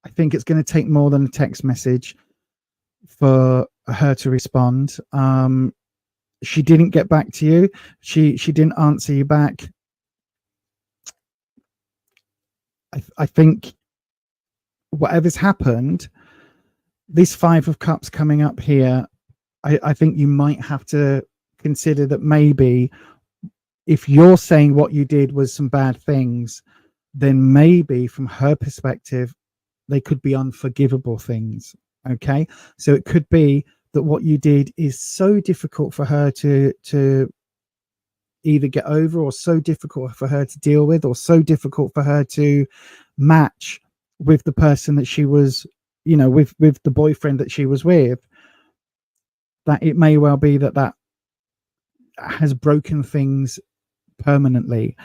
I think it's going to take more than a text message for her to respond. She didn't get back to you. She didn't answer you back. I think whatever's happened, this 5 of Cups coming up here, I think you might have to consider that maybe if you're saying what you did was some bad things, then maybe from her perspective, they could be unforgivable things. Okay, so it could be that what you did is so difficult for her to either get over, or so difficult for her to deal with, or so difficult for her to match with the person that she was, you know, with the boyfriend that she was with, that it may well be that that has broken things permanently.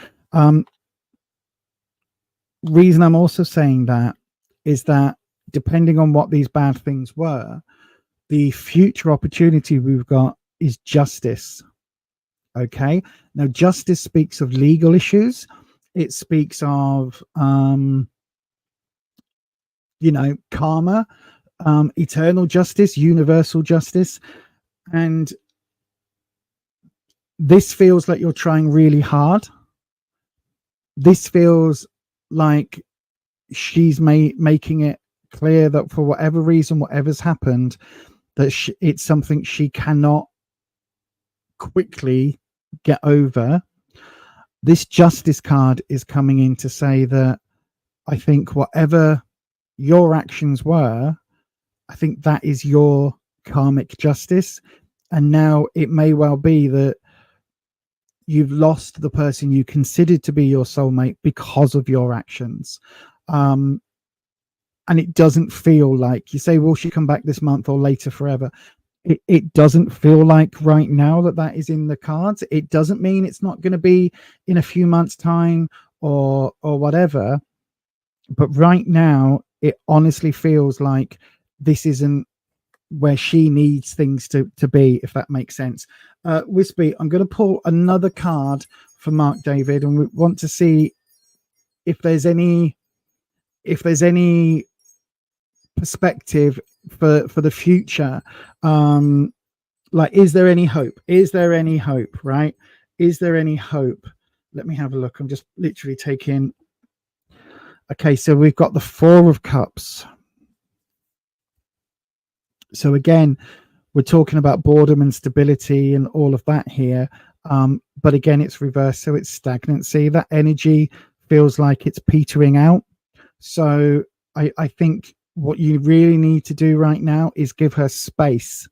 Reason I'm also saying that is that depending on what these bad things were, the future opportunity we've got is justice. Okay, now justice speaks of legal issues. It speaks of you know, karma, eternal justice, universal justice. And this feels like you're trying really hard. This feels like she's making it clear that for whatever reason, whatever's happened, that it's something she cannot quickly get over. this Justice card is coming in to say that I think whatever your actions were, I think that is your karmic justice. And now it may well be that you've lost the person you considered to be your soulmate because of your actions. And it doesn't feel like, you say, will she come back this month or later forever? It doesn't feel like right now that is in the cards. It doesn't mean it's not going to be in a few months' time or whatever. But right now, it honestly feels like this isn't where she needs things to be, if that makes sense. Wispy, I'm going to pull another card for Mark David, and we want to see if there's any perspective for the future. Like, is there any hope? Is there any hope? Right? Is there any hope? Let me have a look. I'm just literally taking. Okay, so we've got the Four of Cups. So again, we're talking about boredom and stability and all of that here. But again, it's reversed. So it's stagnancy. That energy feels like it's petering out. So I think what you really need to do right now is give her space,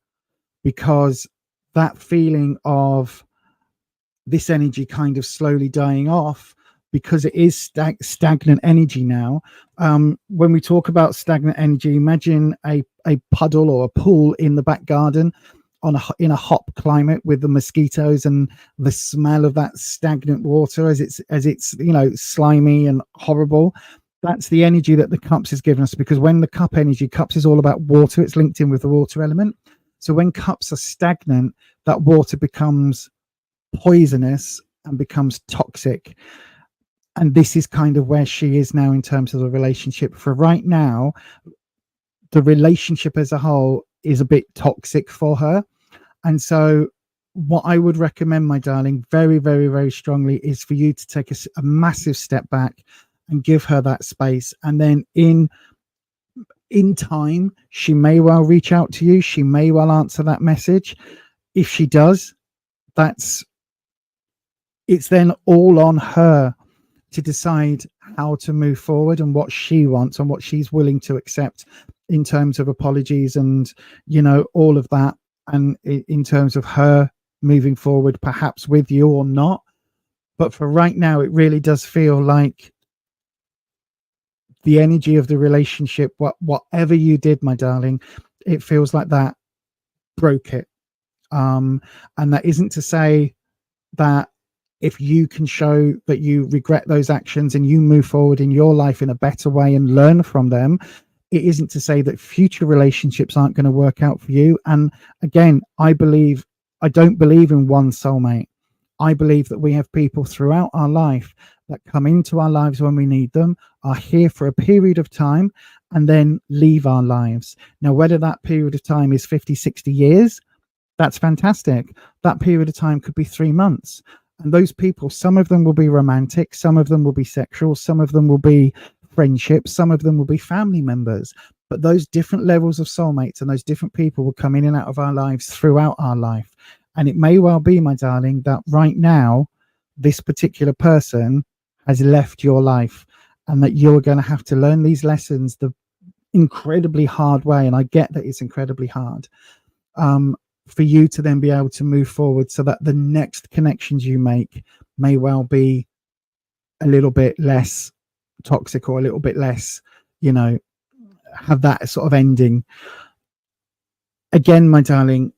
because that feeling of this energy kind of slowly dying off, because it is stagnant energy now. When we talk about stagnant energy, imagine a puddle or a pool in the back garden in a hot climate with the mosquitoes and the smell of that stagnant water as it's you know, slimy and horrible. That's the energy that the cups has given us, because when the cups is all about water, it's linked in with the water element. So when cups are stagnant, that water becomes poisonous and becomes toxic. And this is kind of where she is now in terms of the relationship. For right now, the relationship as a whole is a bit toxic for her. And so what I would recommend, my darling, very, very, very strongly, is for you to take a massive step back and give her that space. And then in time, she may well reach out to you. She may well answer that message. If she does, it's then all on her to decide how to move forward and what she wants and what she's willing to accept in terms of apologies and, you know, all of that. And in terms of her moving forward, perhaps with you or not. But for right now, it really does feel like the energy of the relationship, whatever you did, my darling, it feels like that broke it. And that isn't to say that if you can show that you regret those actions and you move forward in your life in a better way and learn from them, it isn't to say that future relationships aren't going to work out for you. And again, I don't believe in one soulmate. I believe that we have people throughout our life that come into our lives when we need them, are here for a period of time, and then leave our lives. Now, whether that period of time is 50, 60 years, that's fantastic. That period of time could be 3 months. And those people, some of them will be romantic, some of them will be sexual, some of them will be friendships, some of them will be family members. But those different levels of soulmates and those different people will come in and out of our lives throughout our life. And it may well be, my darling, that right now, this particular person has left your life and that you're going to have to learn these lessons the incredibly hard way. And I get that it's incredibly hard for you to then be able to move forward so that the next connections you make may well be a little bit less toxic or a little bit less, you know, have that sort of ending. Again, my darling,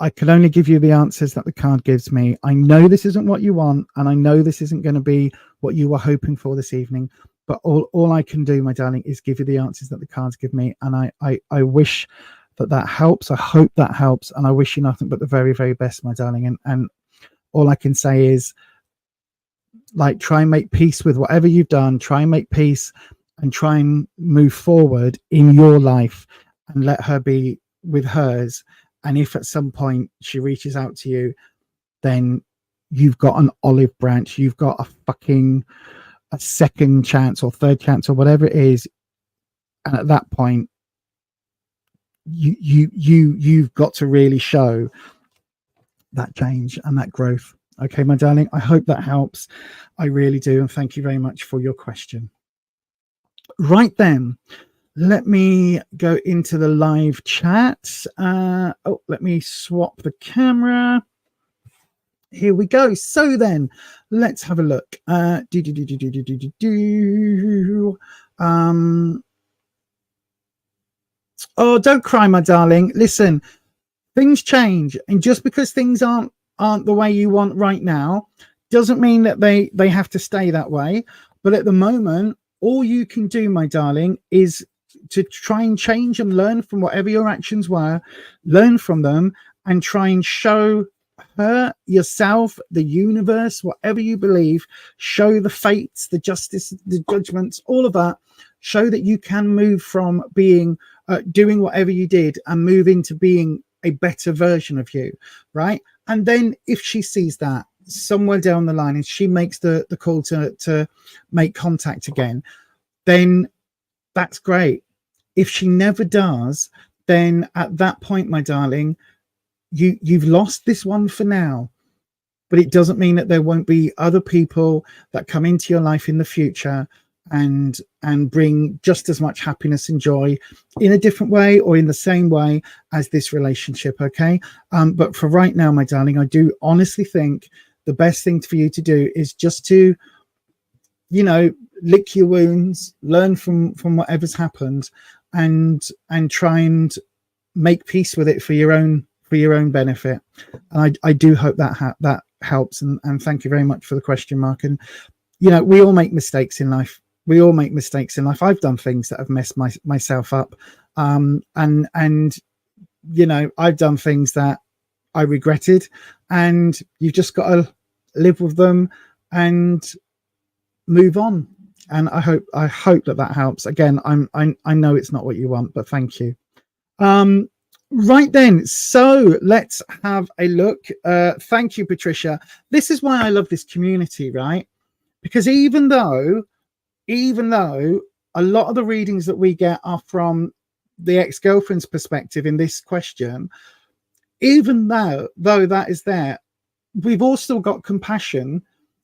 I can only give you the answers that the card gives me. I know this isn't what you want, and I know this isn't going to be what you were hoping for this evening, but all I can do, my darling, is give you the answers that the cards give me. And I wish that helps. I hope that helps. And I wish you nothing but the very, very best, my darling. And all I can say is, like, try and make peace with whatever you've done. Try and make peace and try and move forward in your life and let her be with hers. And if at some point she reaches out to you, then you've got an olive branch. You've got a second chance or third chance or whatever it is. And at that point, you've got to really show that change and that growth. Okay, my darling, I hope that helps. I really do. And thank you very much for your question. Right then, let me go into the live chat. Let me swap the camera. Here we go. So then, let's have a look. Oh, don't cry, my darling. Listen, things change, and just because things aren't the way you want right now doesn't mean that they have to stay that way. But at the moment, all you can do, my darling, is to try and change and learn from whatever your actions were, learn from them, and try and show her, yourself, the universe, whatever you believe, show the fates, the justice, the judgments, all of that, show that you can move from being doing whatever you did and move into being a better version of you, right? And then if she sees that somewhere down the line and she makes the call to make contact again, then that's great. If she never does, then at that point, my darling, you've lost this one for now. But it doesn't mean that there won't be other people that come into your life in the future and bring just as much happiness and joy in a different way or in the same way as this relationship. Okay. But for right now, my darling, I do honestly think the best thing for you to do is just to, you know, lick your wounds, learn from whatever's happened, and try and make peace with it for your own benefit. And I do hope that helps. And thank you very much for the question, Mark. And you know, we all make mistakes in life. We all make mistakes in life. I've done things that have messed myself up. And you know, I've done things that I regretted, and you've just got to live with them and move on. And I hope that helps. Again, I know it's not what you want, but thank you. Right then, so let's have a look. Thank you, Patricia. This is why I love this community, right? Because even though a lot of the readings that we get are from the ex-girlfriend's perspective in this question, even though that is there, we've all still got compassion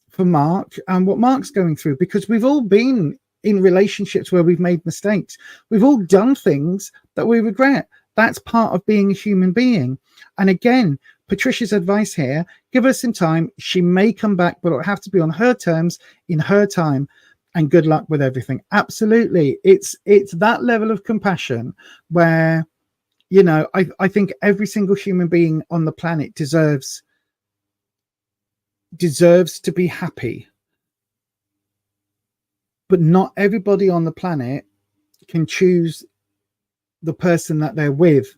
for Mark and what Mark's going through, because we've all been in relationships where we've made mistakes. We've all done things that we regret. That's part of being a human being. And again, Patricia's advice here, give her some time. She may come back, but it'll have to be on her terms, in her time, and good luck with everything. Absolutely. It's that level of compassion where, you know, I think every single human being on the planet deserves to be happy. But not everybody on the planet can choose the person that they're with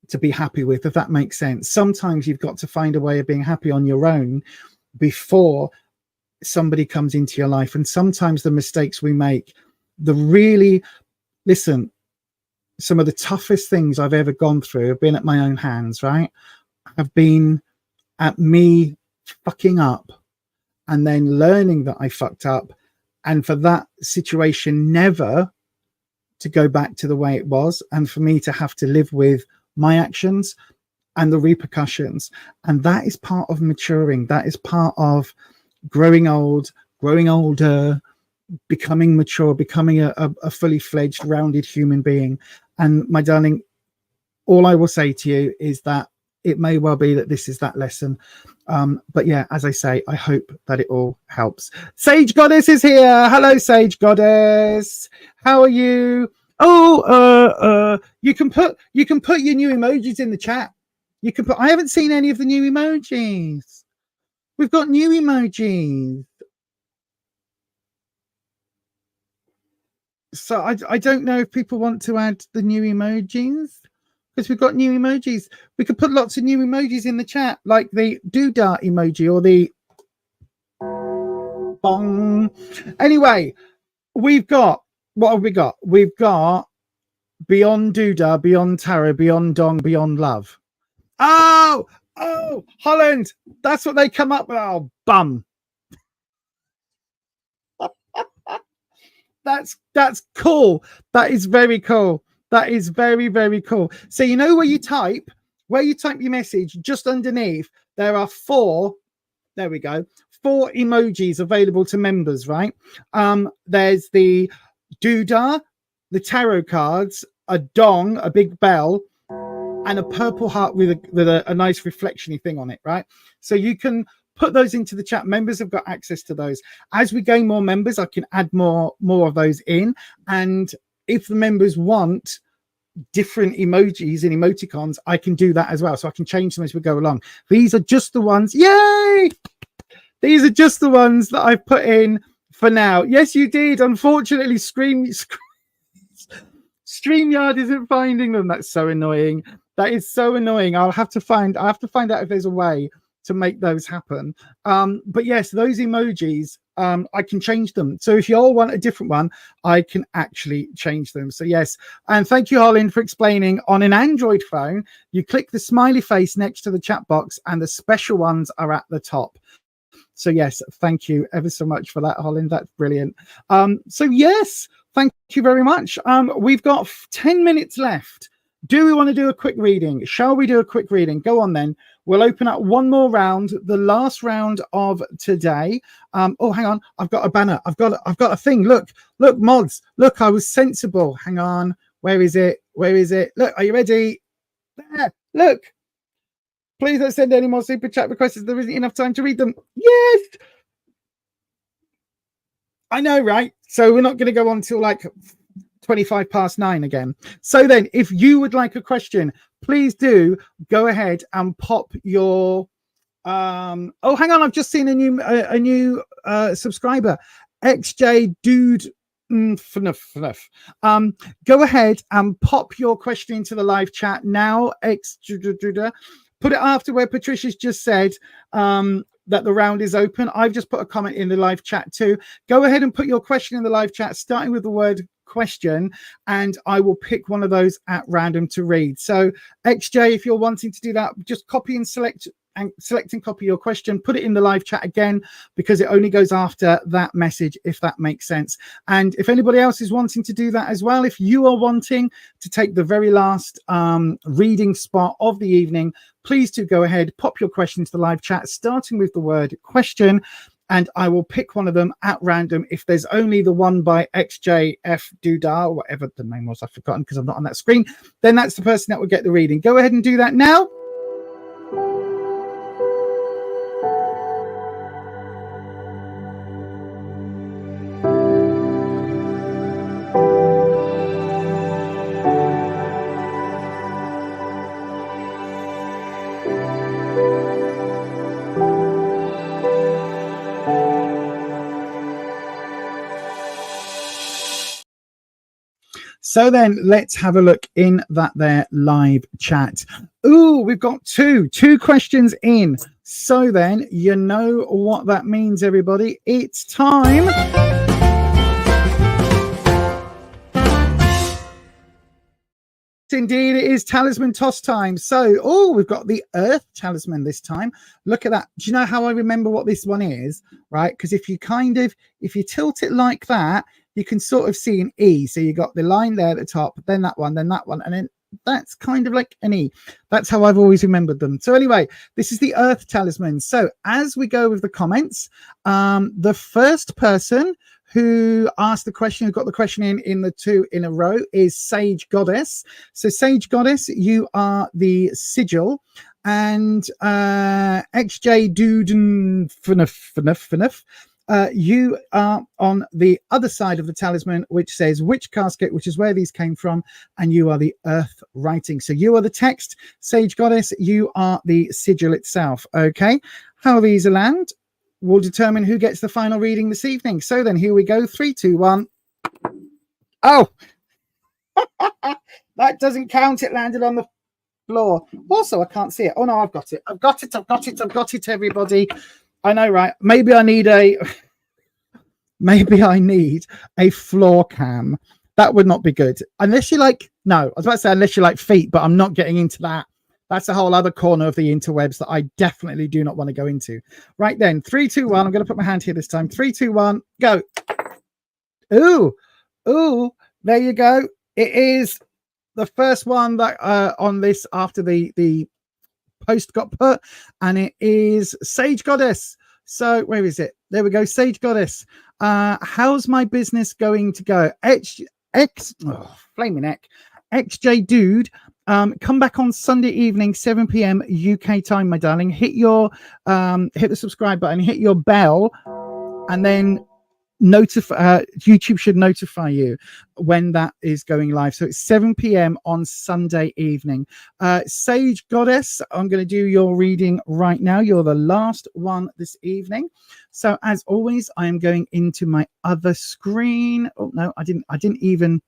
to be happy with, if that makes sense. Sometimes you've got to find a way of being happy on your own before somebody comes into your life. And sometimes the mistakes we make, listen, some of the toughest things I've ever gone through have been at my own hands, right? Have been at me fucking up and then learning that I fucked up, and for that situation never to go back to the way it was, and for me to have to live with my actions and the repercussions. And that is part of maturing. That is part of growing old, growing older, becoming mature, becoming a fully fledged, rounded human being. And my darling, all I will say to you is that it may well be that this is that lesson. But yeah, as I say, I hope that it all helps. Sage Goddess is here. Hello, Sage Goddess. How are you? Oh, you can put your new emojis in the chat. You can put. I haven't seen any of the new emojis. We've got new emojis. So I don't know if people want to add the new emojis, because we've got new emojis. We could put lots of new emojis in the chat, like the doodah emoji or the bong. Anyway, we've got, what have we got? We've got beyond doodah, beyond tarot, beyond dong, beyond love. Oh, Holland. That's what they come up with. Oh, bum. That's cool. That is very cool. That is very, very cool. So you know where you type your message, just underneath there are 4 There we go. 4 emojis available to members, right? There's the doodah, the tarot cards, a dong, a big bell, and a purple heart with a nice reflection-y thing on it, right? So you can put those into the chat. Members have got access to those. As we gain more members, I can add more of those in. And if the members want different emojis and emoticons, I can do that as well. So I can change them as we go along. These are just the ones. Yay! These are just the ones that I've put in for now. Yes, you did. Unfortunately, StreamYard isn't finding them. That's so annoying. That is so annoying. I have to find out if there's a way to make those happen. But yes, those emojis, I can change them. So if you all want a different one, I can actually change them. So yes, and thank you, Holland, for explaining. On an Android phone, you click the smiley face next to the chat box and the special ones are at the top. So yes, thank you ever so much for that, Holland. That's brilliant. So yes, thank you very much. We've got 10 minutes left. Do we want to do a quick reading? Shall we do a quick reading? Go on then. We'll open up one more round, the last round of today. Oh, hang on. I've got a banner. I've got a thing. Look, mods. Look, I was sensible. Hang on. Where is it? Look, are you ready? There. Look. Please don't send any more super chat requests. There isn't enough time to read them. Yes. I know, right? So we're not going to go on till like 25 past 9 again. So then, if you would like a question, please do go ahead and pop your oh, hang on, I've just seen a new subscriber, XJ Dude. Go ahead and pop your question into the live chat now. Put it after where Patricia's just said that the round is open. I've just put a comment in the live chat too. Go ahead and put your question in the live chat, starting with the word question, and I will pick one of those at random to read. So XJ, if you're wanting to do that, just copy and select and copy your question, put it in the live chat again, because it only goes after that message, if that makes sense. And if anybody else is wanting to do that as well, if you are wanting to take the very last reading spot of the evening, please do go ahead, pop your question into the live chat, starting with the word question, and I will pick one of them at random. If there's only the one by XJF Doodah, or whatever the name was, I've forgotten because I'm not on that screen, then that's the person that will get the reading. Go ahead and do that now. So then let's have a look in that there live chat. Ooh, we've got two questions in. So then you know what that means, everybody. It's time. Indeed, it is talisman toss time. So, oh, we've got the Earth talisman this time. Look at that. Do you know how I remember what this one is? Right? Because if you tilt it like that, you can sort of see an E. So you got the line there at the top, then that one, and then that's kind of like an E. That's how I've always remembered them. So anyway, this is the Earth talisman. So as we go with the comments, the first person who asked the question, who got the question in the 2 in a row, is Sage Goddess. So Sage Goddess, you are the sigil, and XJ Duden you are on the other side of the talisman, which says which casket, which is where these came from, and you are the Earth writing. So you are the text, Sage Goddess, you are the sigil itself. Okay, how these land will determine who gets the final reading this evening. So then here we go. 3, 2, 1. Oh, that doesn't count. It landed on the floor. Also, I can't see it. Oh no, I've got it, everybody. I know, right? Maybe I need a floor cam. That would not be good. Unless you like, no, I was about to say unless you like feet, but I'm not getting into that. That's a whole other corner of the interwebs that I definitely do not want to go into. Right then, 3, 2, 1. I'm going to put my hand here this time. 3, 2, 1, go. Ooh, there you go. It is the first one that on this after the post got put, and it is Sage Goddess. So where is it? There we go. Sage Goddess. How's my business going to go? Flaming neck. XJ Dude. Come back on Sunday evening, 7 p.m. UK time, my darling. Hit the subscribe button, hit your bell, and then YouTube should notify you when that is going live. So it's 7 p.m. on Sunday evening. Sage Goddess, I'm going to do your reading right now. You're the last one this evening. So as always, I am going into my other screen. Oh no, I didn't even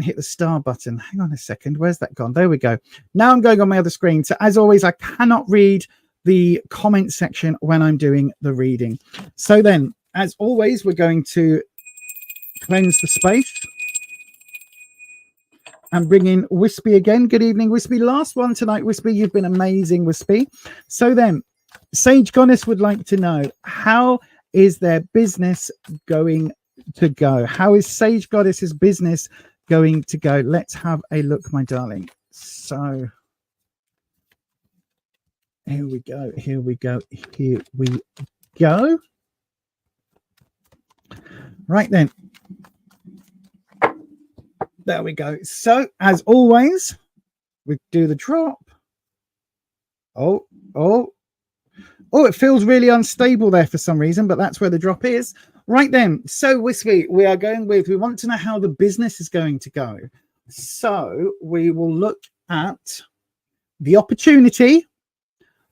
hit the star button. Hang on a second. Where's that gone? There we go. Now I'm going on my other screen. So as always, I cannot read the comment section when I'm doing the reading. So then, as always, we're going to cleanse the space and bring in Wispy again. Good evening, Wispy. Last one tonight, Wispy. You've been amazing, Wispy. So then, Sage Goddess would like to know, how is their business going to go? How is Sage Goddess's business going to go? Let's have a look, my darling. So here we go. Right then. There we go. So as always, we do the drop. Oh, it feels really unstable there for some reason, but that's where the drop is. Right then. So Wispy, we want to know how the business is going to go. So we will look at the opportunity,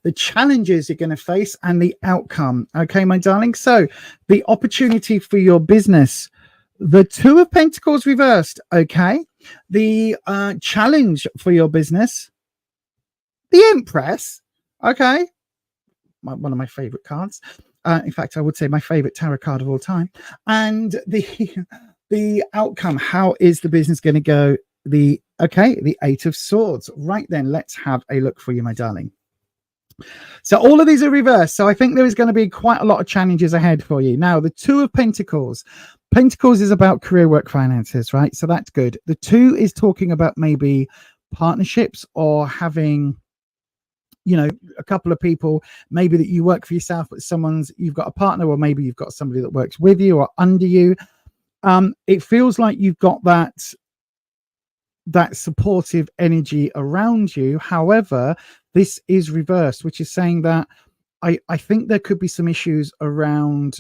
the challenges you're going to face, and the outcome. Okay, my darling. So the opportunity for your business, the Two of Pentacles reversed. Okay. The challenge for your business, the Empress. Okay. One of my favorite cards. In fact, I would say my favorite tarot card of all time. And the outcome, how is the business going to go? The Eight of Swords. Right then, let's have a look for you, my darling. So all of these are reversed. So I think there is going to be quite a lot of challenges ahead for you. Now, the Two of Pentacles. Pentacles is about career, work, finances, right? So that's good. The Two is talking about maybe partnerships or having, a couple of people, maybe that you work for yourself, but you've got a partner, or maybe you've got somebody that works with you or under you. It feels like you've got that supportive energy around you. However, this is reversed, which is saying that I think there could be some issues around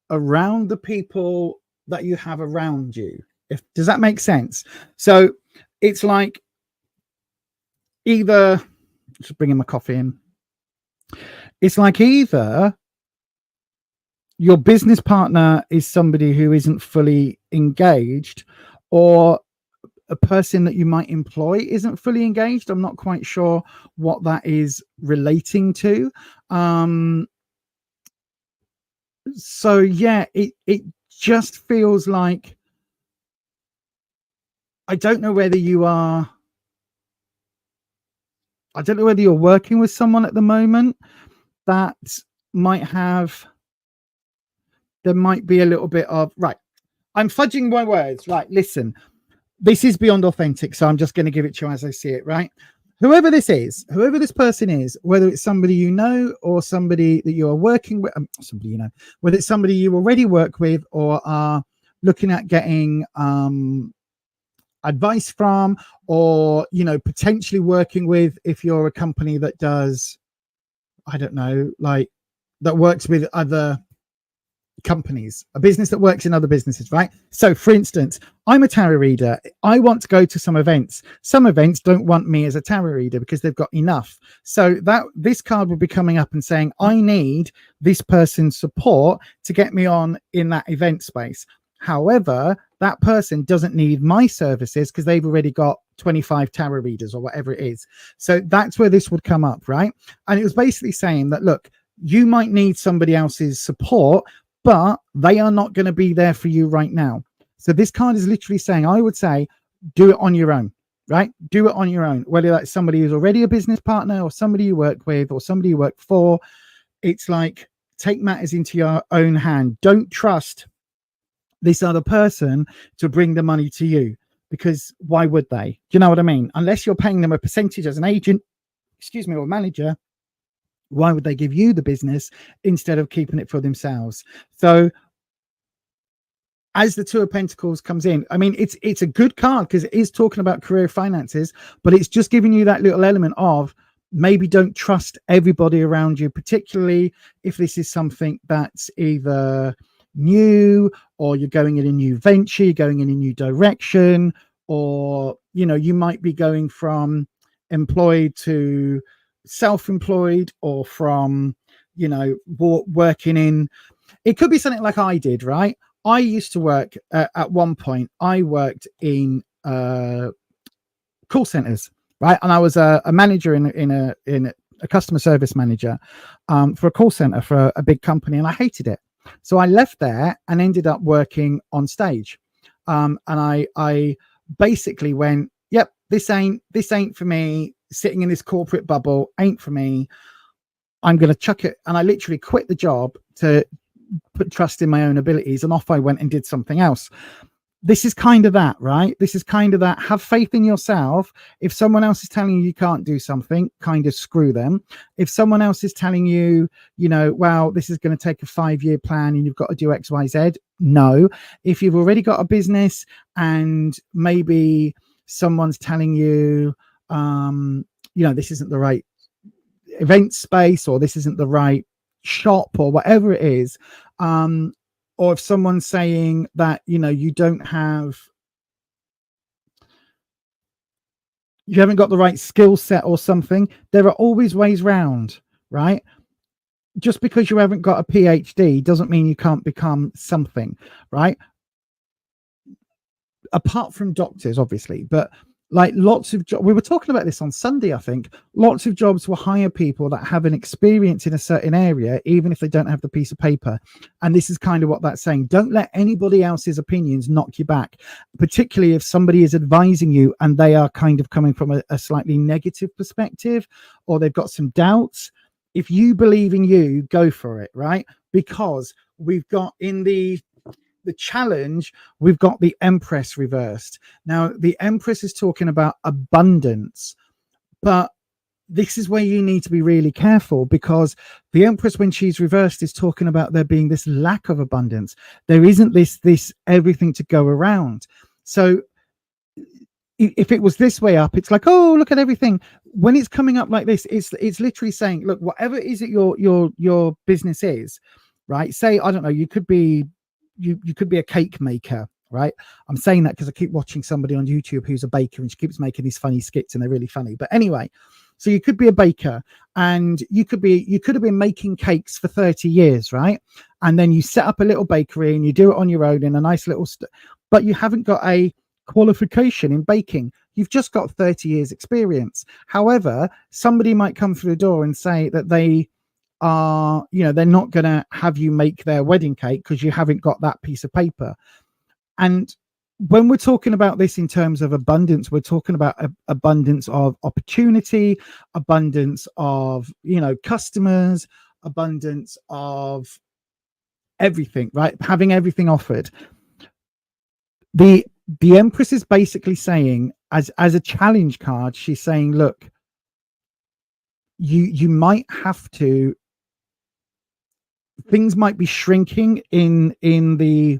the people that you have around you. Does that make sense? So it's like either, just bringing my coffee in. It's like either your business partner is somebody who isn't fully engaged, or a person that you might employ isn't fully engaged. I'm not quite sure what that is relating to. So yeah, it just feels like, I don't know whether you're working with someone at the moment that there might be a little bit of, right, I'm fudging my words. Right, listen, this is beyond authentic, so I'm just going to give it to you as I see it, right? Whoever this person is, whether it's somebody you know or somebody that you are working with, whether it's somebody you already work with or are looking at getting advice from, or potentially working with, if you're a company that does, I don't know, like that works with other companies, a business that works in other businesses, right? So for instance, I'm a tarot reader. I want to go to some events. Some events don't want me as a tarot reader because they've got enough. So that this card will be coming up and saying, I need this person's support to get me on in that event space. However, that person doesn't need my services because they've already got 25 tarot readers or whatever it is. So that's where this would come up, right? And it was basically saying that, look, you might need somebody else's support, but they are not going to be there for you right now. So this card is literally saying, I would say, do it on your own, right? Do it on your own. Whether that's somebody who's already a business partner or somebody you work with or somebody you work for, it's like, take matters into your own hand. Don't trust this other person to bring the money to you, because why would they? Do you know what I mean? Unless you're paying them a percentage as an agent, or manager, Why would they give you the business instead of keeping it for themselves? So as the Two of Pentacles comes in, I mean, it's a good card because it is talking about career finances, but it's just giving you that little element of maybe don't trust everybody around you, particularly if this is something that's either new or you're going in a new venture, you're going in a new direction, or, you know, you might be going from employed to self-employed, or from, you know, working in, it could be something like I did, right? I used to work at one point, I worked in call centers, right? And I was a manager in a customer service manager for a call center for a big company, and I hated it. So I left there and ended up working on stage. And I basically went, yep, this ain't for me. Sitting in this corporate bubble ain't for me. I'm going to chuck it. And I literally quit the job to put trust in my own abilities, and off I went and did something else. This is kind of that, right? This is kind of that. Have faith in yourself. If someone else is telling you you can't do something, kind of screw them. If someone else is telling you, you know, well, this is going to take a 5-year plan and you've got to do X, Y, Z, no. If you've already got a business and maybe someone's telling you, you know, this isn't the right event space, or this isn't the right shop, or whatever it is, or if someone's saying that, you know, you haven't got the right skill set or something, there are always ways round, right? Just because you haven't got a PhD doesn't mean you can't become something, right? Apart from doctors, obviously, but like lots of jobs, we were talking about this on Sunday, I think, lots of jobs will hire people that have an experience in a certain area, even if they don't have the piece of paper. And this is kind of what that's saying. Don't let anybody else's opinions knock you back, particularly if somebody is advising you and they are kind of coming from a slightly negative perspective, or they've got some doubts. If you believe in you, go for it, right? Because we've got in the challenge, we've got the Empress reversed. Now, the Empress is talking about abundance, but this is where you need to be really careful, because the Empress, when she's reversed, is talking about there being this lack of abundance. There isn't this everything to go around. So if it was this way up, it's like, oh, look at everything. When it's coming up like this, it's literally saying, look, whatever it is that your business is, right? Say, I don't know, you could be a cake maker, right? I'm saying that because I keep watching somebody on YouTube who's a baker, and she keeps making these funny skits, and they're really funny. But anyway, so you could be a baker, and you could have been making cakes for 30 years, right? And then you set up a little bakery and you do it on your own in a nice little but you haven't got a qualification in baking. You've just got 30 years experience. However, somebody might come through the door and say that they are, you know, they're not going to have you make their wedding cake because you haven't got that piece of paper. And when we're talking about this in terms of abundance, we're talking about abundance of opportunity, abundance of, you know, customers, abundance of everything, right? Having everything offered. The Empress is basically saying, as a challenge card, she's saying, look, you might have to, things might be shrinking in the,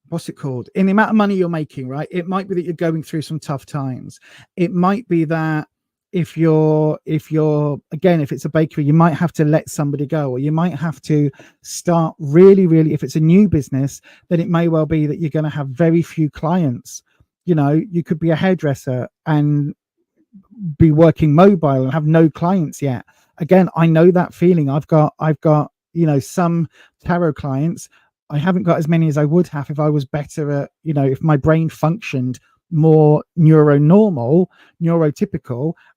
what's it called, in the amount of money you're making, right? It might be that you're going through some tough times. It might be that if you're again, if it's a bakery, you might have to let somebody go, or you might have to start really, if it's a new business, then it may well be that you're going to have very few clients. You know, you could be a hairdresser and be working mobile and have no clients yet. Again, I know that feeling. I've got, you know, some tarot clients. I haven't got as many as I would have if I was better at, you know, if my brain functioned more neurotypical,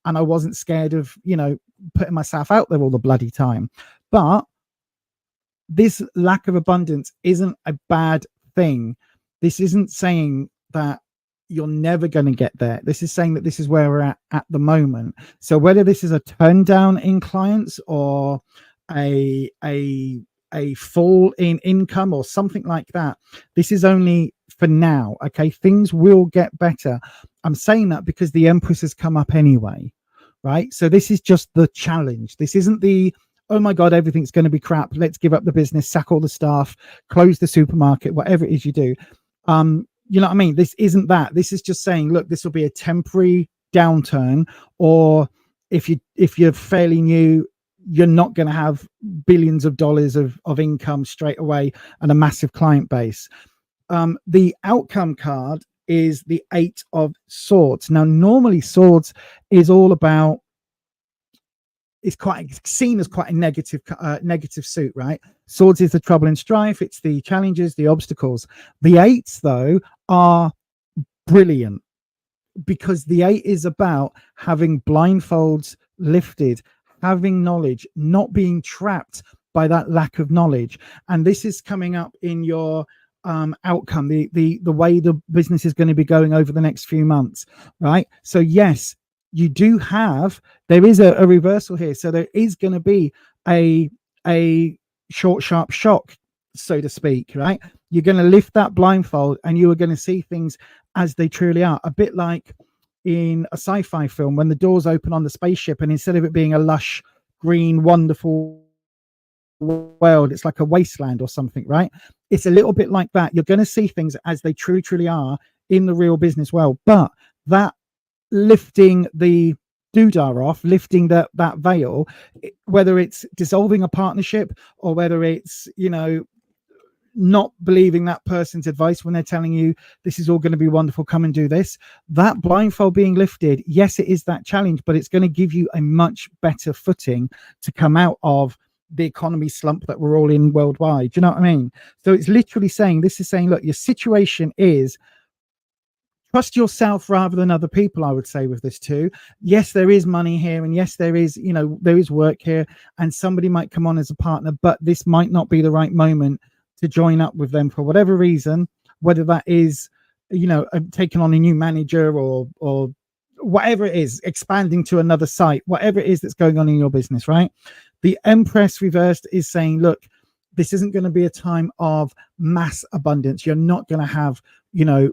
and I wasn't scared of, you know, putting myself out there all the bloody time. But this lack of abundance isn't a bad thing. This isn't saying that you're never going to get there. This is saying that this is where we're at the moment. So whether this is a turn down in clients, or a fall in income, or something like that, this is only for now. Okay, things will get better. I'm saying that because the Empress has come up anyway, right? So this is just the challenge. This isn't the, oh my God, everything's going to be crap. Let's give up the business, sack all the staff, close the supermarket, whatever it is you do. You know what I mean? This isn't that. This is just saying, look, this will be a temporary downturn, or if you're fairly new, you're not going to have billions of dollars of income straight away and a massive client base. The outcome card is the 8 of Swords. Now, normally Swords is all about, it's quite seen as quite a negative suit, right? Swords is the trouble and strife. It's the challenges, the obstacles. The 8s, though, are brilliant, because the 8 is about having blindfolds lifted, having knowledge, not being trapped by that lack of knowledge. And this is coming up in your outcome, the way the business is going to be going over the next few months, right? So yes, you do have, there is a reversal here. So there is going to be a short, sharp shock, so to speak, right? You're going to lift that blindfold and you are going to see things as they truly are. A bit like in a sci-fi film when the doors open on the spaceship, and instead of it being a lush, green, wonderful world, it's like a wasteland or something, right? It's a little bit like that. You're going to see things as they truly are in the real business world. But that lifting the doodah off, lifting that veil, whether it's dissolving a partnership or whether it's, you know, not believing that person's advice when they're telling you this is all going to be wonderful, come and do this, that blindfold being lifted, yes, it is that challenge, but it's going to give you a much better footing to come out of the economy slump that we're all in worldwide. Do you know what I mean? So it's literally saying, this is saying, look, your situation is, trust yourself rather than other people, I would say, with this too. Yes, there is money here, and yes, there is, you know, there is work here, and somebody might come on as a partner, but this might not be the right moment to join up with them for whatever reason, whether that is, you know, taking on a new manager or whatever it is, expanding to another site, whatever it is that's going on in your business, right? The Empress reversed is saying, look, this isn't going to be a time of mass abundance. You're not going to have, you know,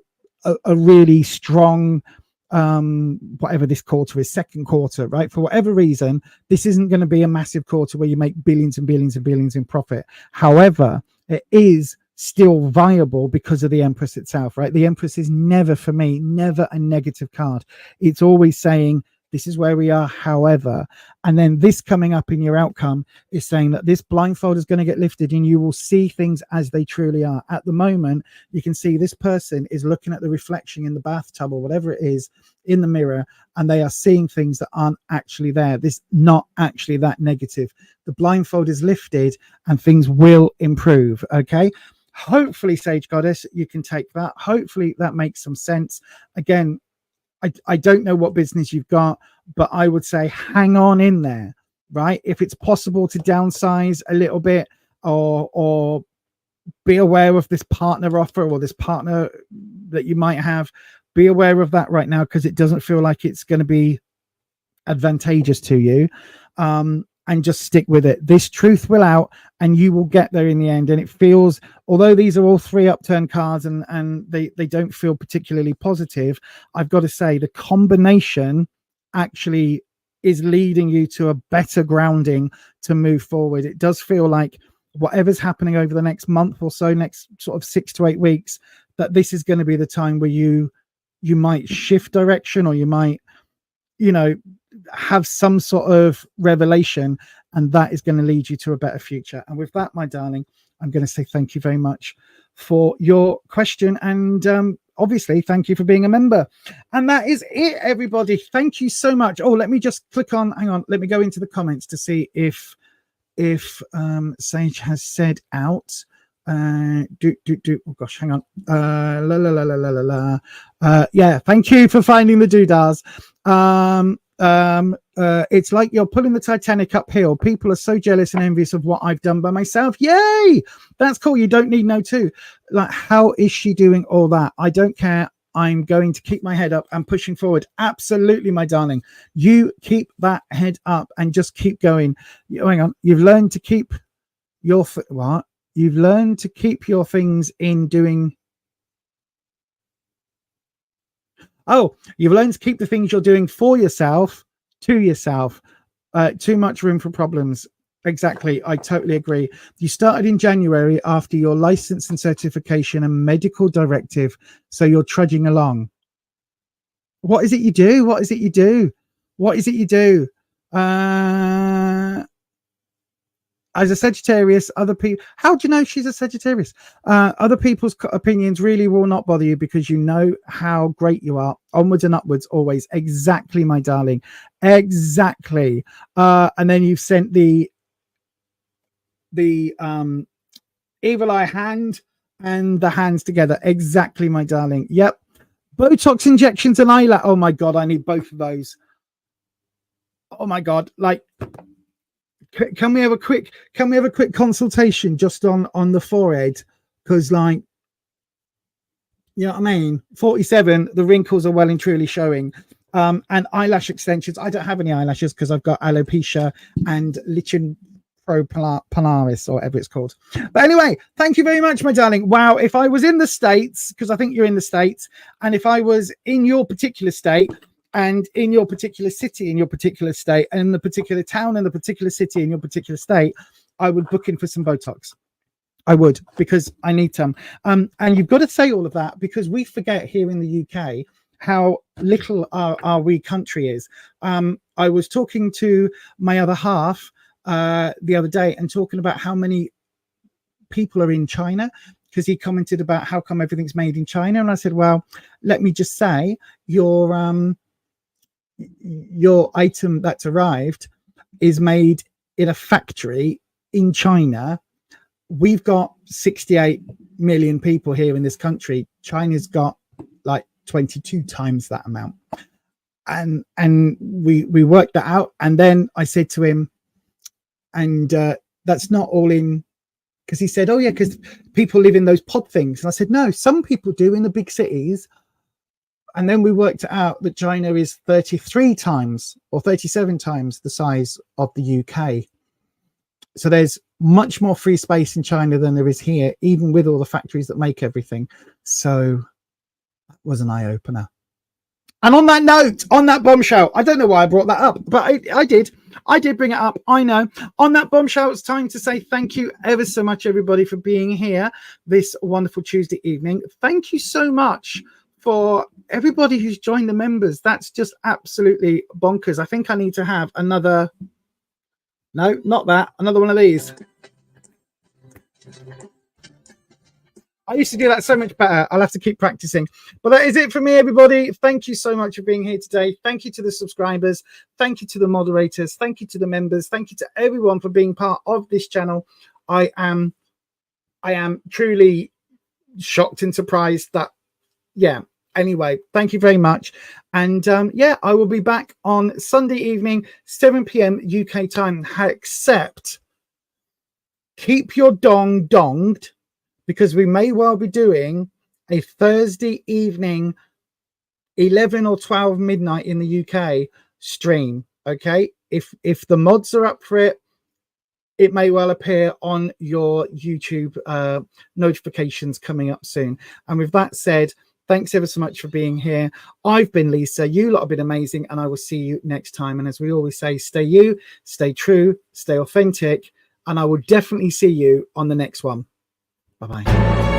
a really strong, whatever this quarter is, second quarter, right? For whatever reason, this isn't going to be a massive quarter where you make billions and billions and billions in profit. However, it is still viable because of the Empress itself, right? The Empress is never, for me, never a negative card. It's always saying, this is where we are, however. And then this coming up in your outcome is saying that this blindfold is going to get lifted and you will see things as they truly are. At the moment, you can see this person is looking at the reflection in the bathtub or whatever it is in the mirror, and they are seeing things that aren't actually there. This not actually that negative. The blindfold is lifted and things will improve, okay? Hopefully, Sage Goddess, you can take that. Hopefully that makes some sense. Again, I don't know what business you've got, but I would say hang on in there, right? If it's possible to downsize a little bit, or be aware of this partner offer or this partner that you might have, be aware of that right now, because it doesn't feel like it's going to be advantageous to you. And just stick with it. This truth will out and you will get there in the end. And it feels, although these are all 3 upturn cards and they don't feel particularly positive, I've got to say the combination actually is leading you to a better grounding to move forward. It does feel like whatever's happening over the next month or so, next sort of 6 to 8 weeks, that this is going to be the time where you might shift direction, or you might, you know, have some sort of revelation, and that is going to lead you to a better future. And with that, my darling, I'm going to say thank you very much for your question, and obviously thank you for being a member. And that is it, everybody. Thank you so much. Oh, let me just click on, hang on, let me go into the comments to see if Sage has said out. Oh gosh, hang on. Yeah, thank you for finding the doodahs. It's like you're pulling the Titanic uphill. People are so jealous and envious of what I've done by myself. Yay, that's cool. You don't need no two. Like, how is she doing all that? I don't care. I'm going to keep my head up and pushing forward. Absolutely, my darling. You keep that head up and just keep going. Hang on. You've learned to keep your what? You've learned to keep your things in doing. Oh, you've learned to keep the things you're doing for yourself to yourself. Too much room for problems. Exactly. I totally agree. You started in January after your license and certification and medical directive. So you're trudging along. What is it you do? What is it you do? What is it you do? As a Sagittarius, other people, how do you know she's a Sagittarius? Other people's opinions really will not bother you because you know how great you are. Onwards and upwards always. Exactly, my darling. Exactly. And then you've sent the evil eye hand and the hands together. Exactly, my darling. Yep. Botox injections and eyelash. Oh my God, I need both of those. Oh my God. Like, can we have a quick consultation just on the forehead? Because, like, you know what I mean? 47, the wrinkles are well and truly showing. And eyelash extensions. I don't have any eyelashes because I've got alopecia and lichen propalaris, or whatever it's called. But anyway, thank you very much, my darling. Wow, if I was in the States, because I think you're in the States, and if I was in your particular state, and in your particular city, in your particular state, and in the particular town, and the particular city, in your particular state, I would book in for some Botox. I would, because I need some. And you've got to say all of that because we forget here in the UK how little our wee country is. I was talking to my other half the other day and talking about how many people are in China, because he commented about how come everything's made in China. And I said, well, let me just say your item that's arrived is made in a factory in China. We've got 68 million people here in this country. China's got like 22 times that amount. And we worked that out. And then I said to him, and that's not all in, because he said, oh yeah, because people live in those pod things. And I said, no, some people do in the big cities. And then we worked out that China is 33 times or 37 times the size of the UK. So there's much more free space in China than there is here, even with all the factories that make everything. So that was an eye-opener. And on that note, on that bombshell, I don't know why I brought that up, but I did bring it up. I know. On that bombshell, it's time to say thank you ever so much, everybody, for being here this wonderful Tuesday evening. Thank you so much for everybody who's joined the members. That's just absolutely bonkers. I think I need to have another, no, not that, another one of these. I used to do that so much better. I'll have to keep practicing. But that is it for me, everybody. Thank you so much for being here today. Thank you to the subscribers. Thank you to the moderators. Thank you to the members. Thank you to everyone for being part of this channel. I am truly shocked and surprised that, yeah. Anyway, thank you very much. And yeah, I will be back on Sunday evening, 7 p.m. UK time, except keep your dong donged, because we may well be doing a Thursday evening, 11 or 12 midnight in the UK stream. Okay. If the mods are up for it, it may well appear on your YouTube notifications coming up soon. And with that said, thanks ever so much for being here. I've been Lisa. You lot have been amazing, and I will see you next time. And as we always say, stay you, stay true, stay authentic, and I will definitely see you on the next one. Bye-bye.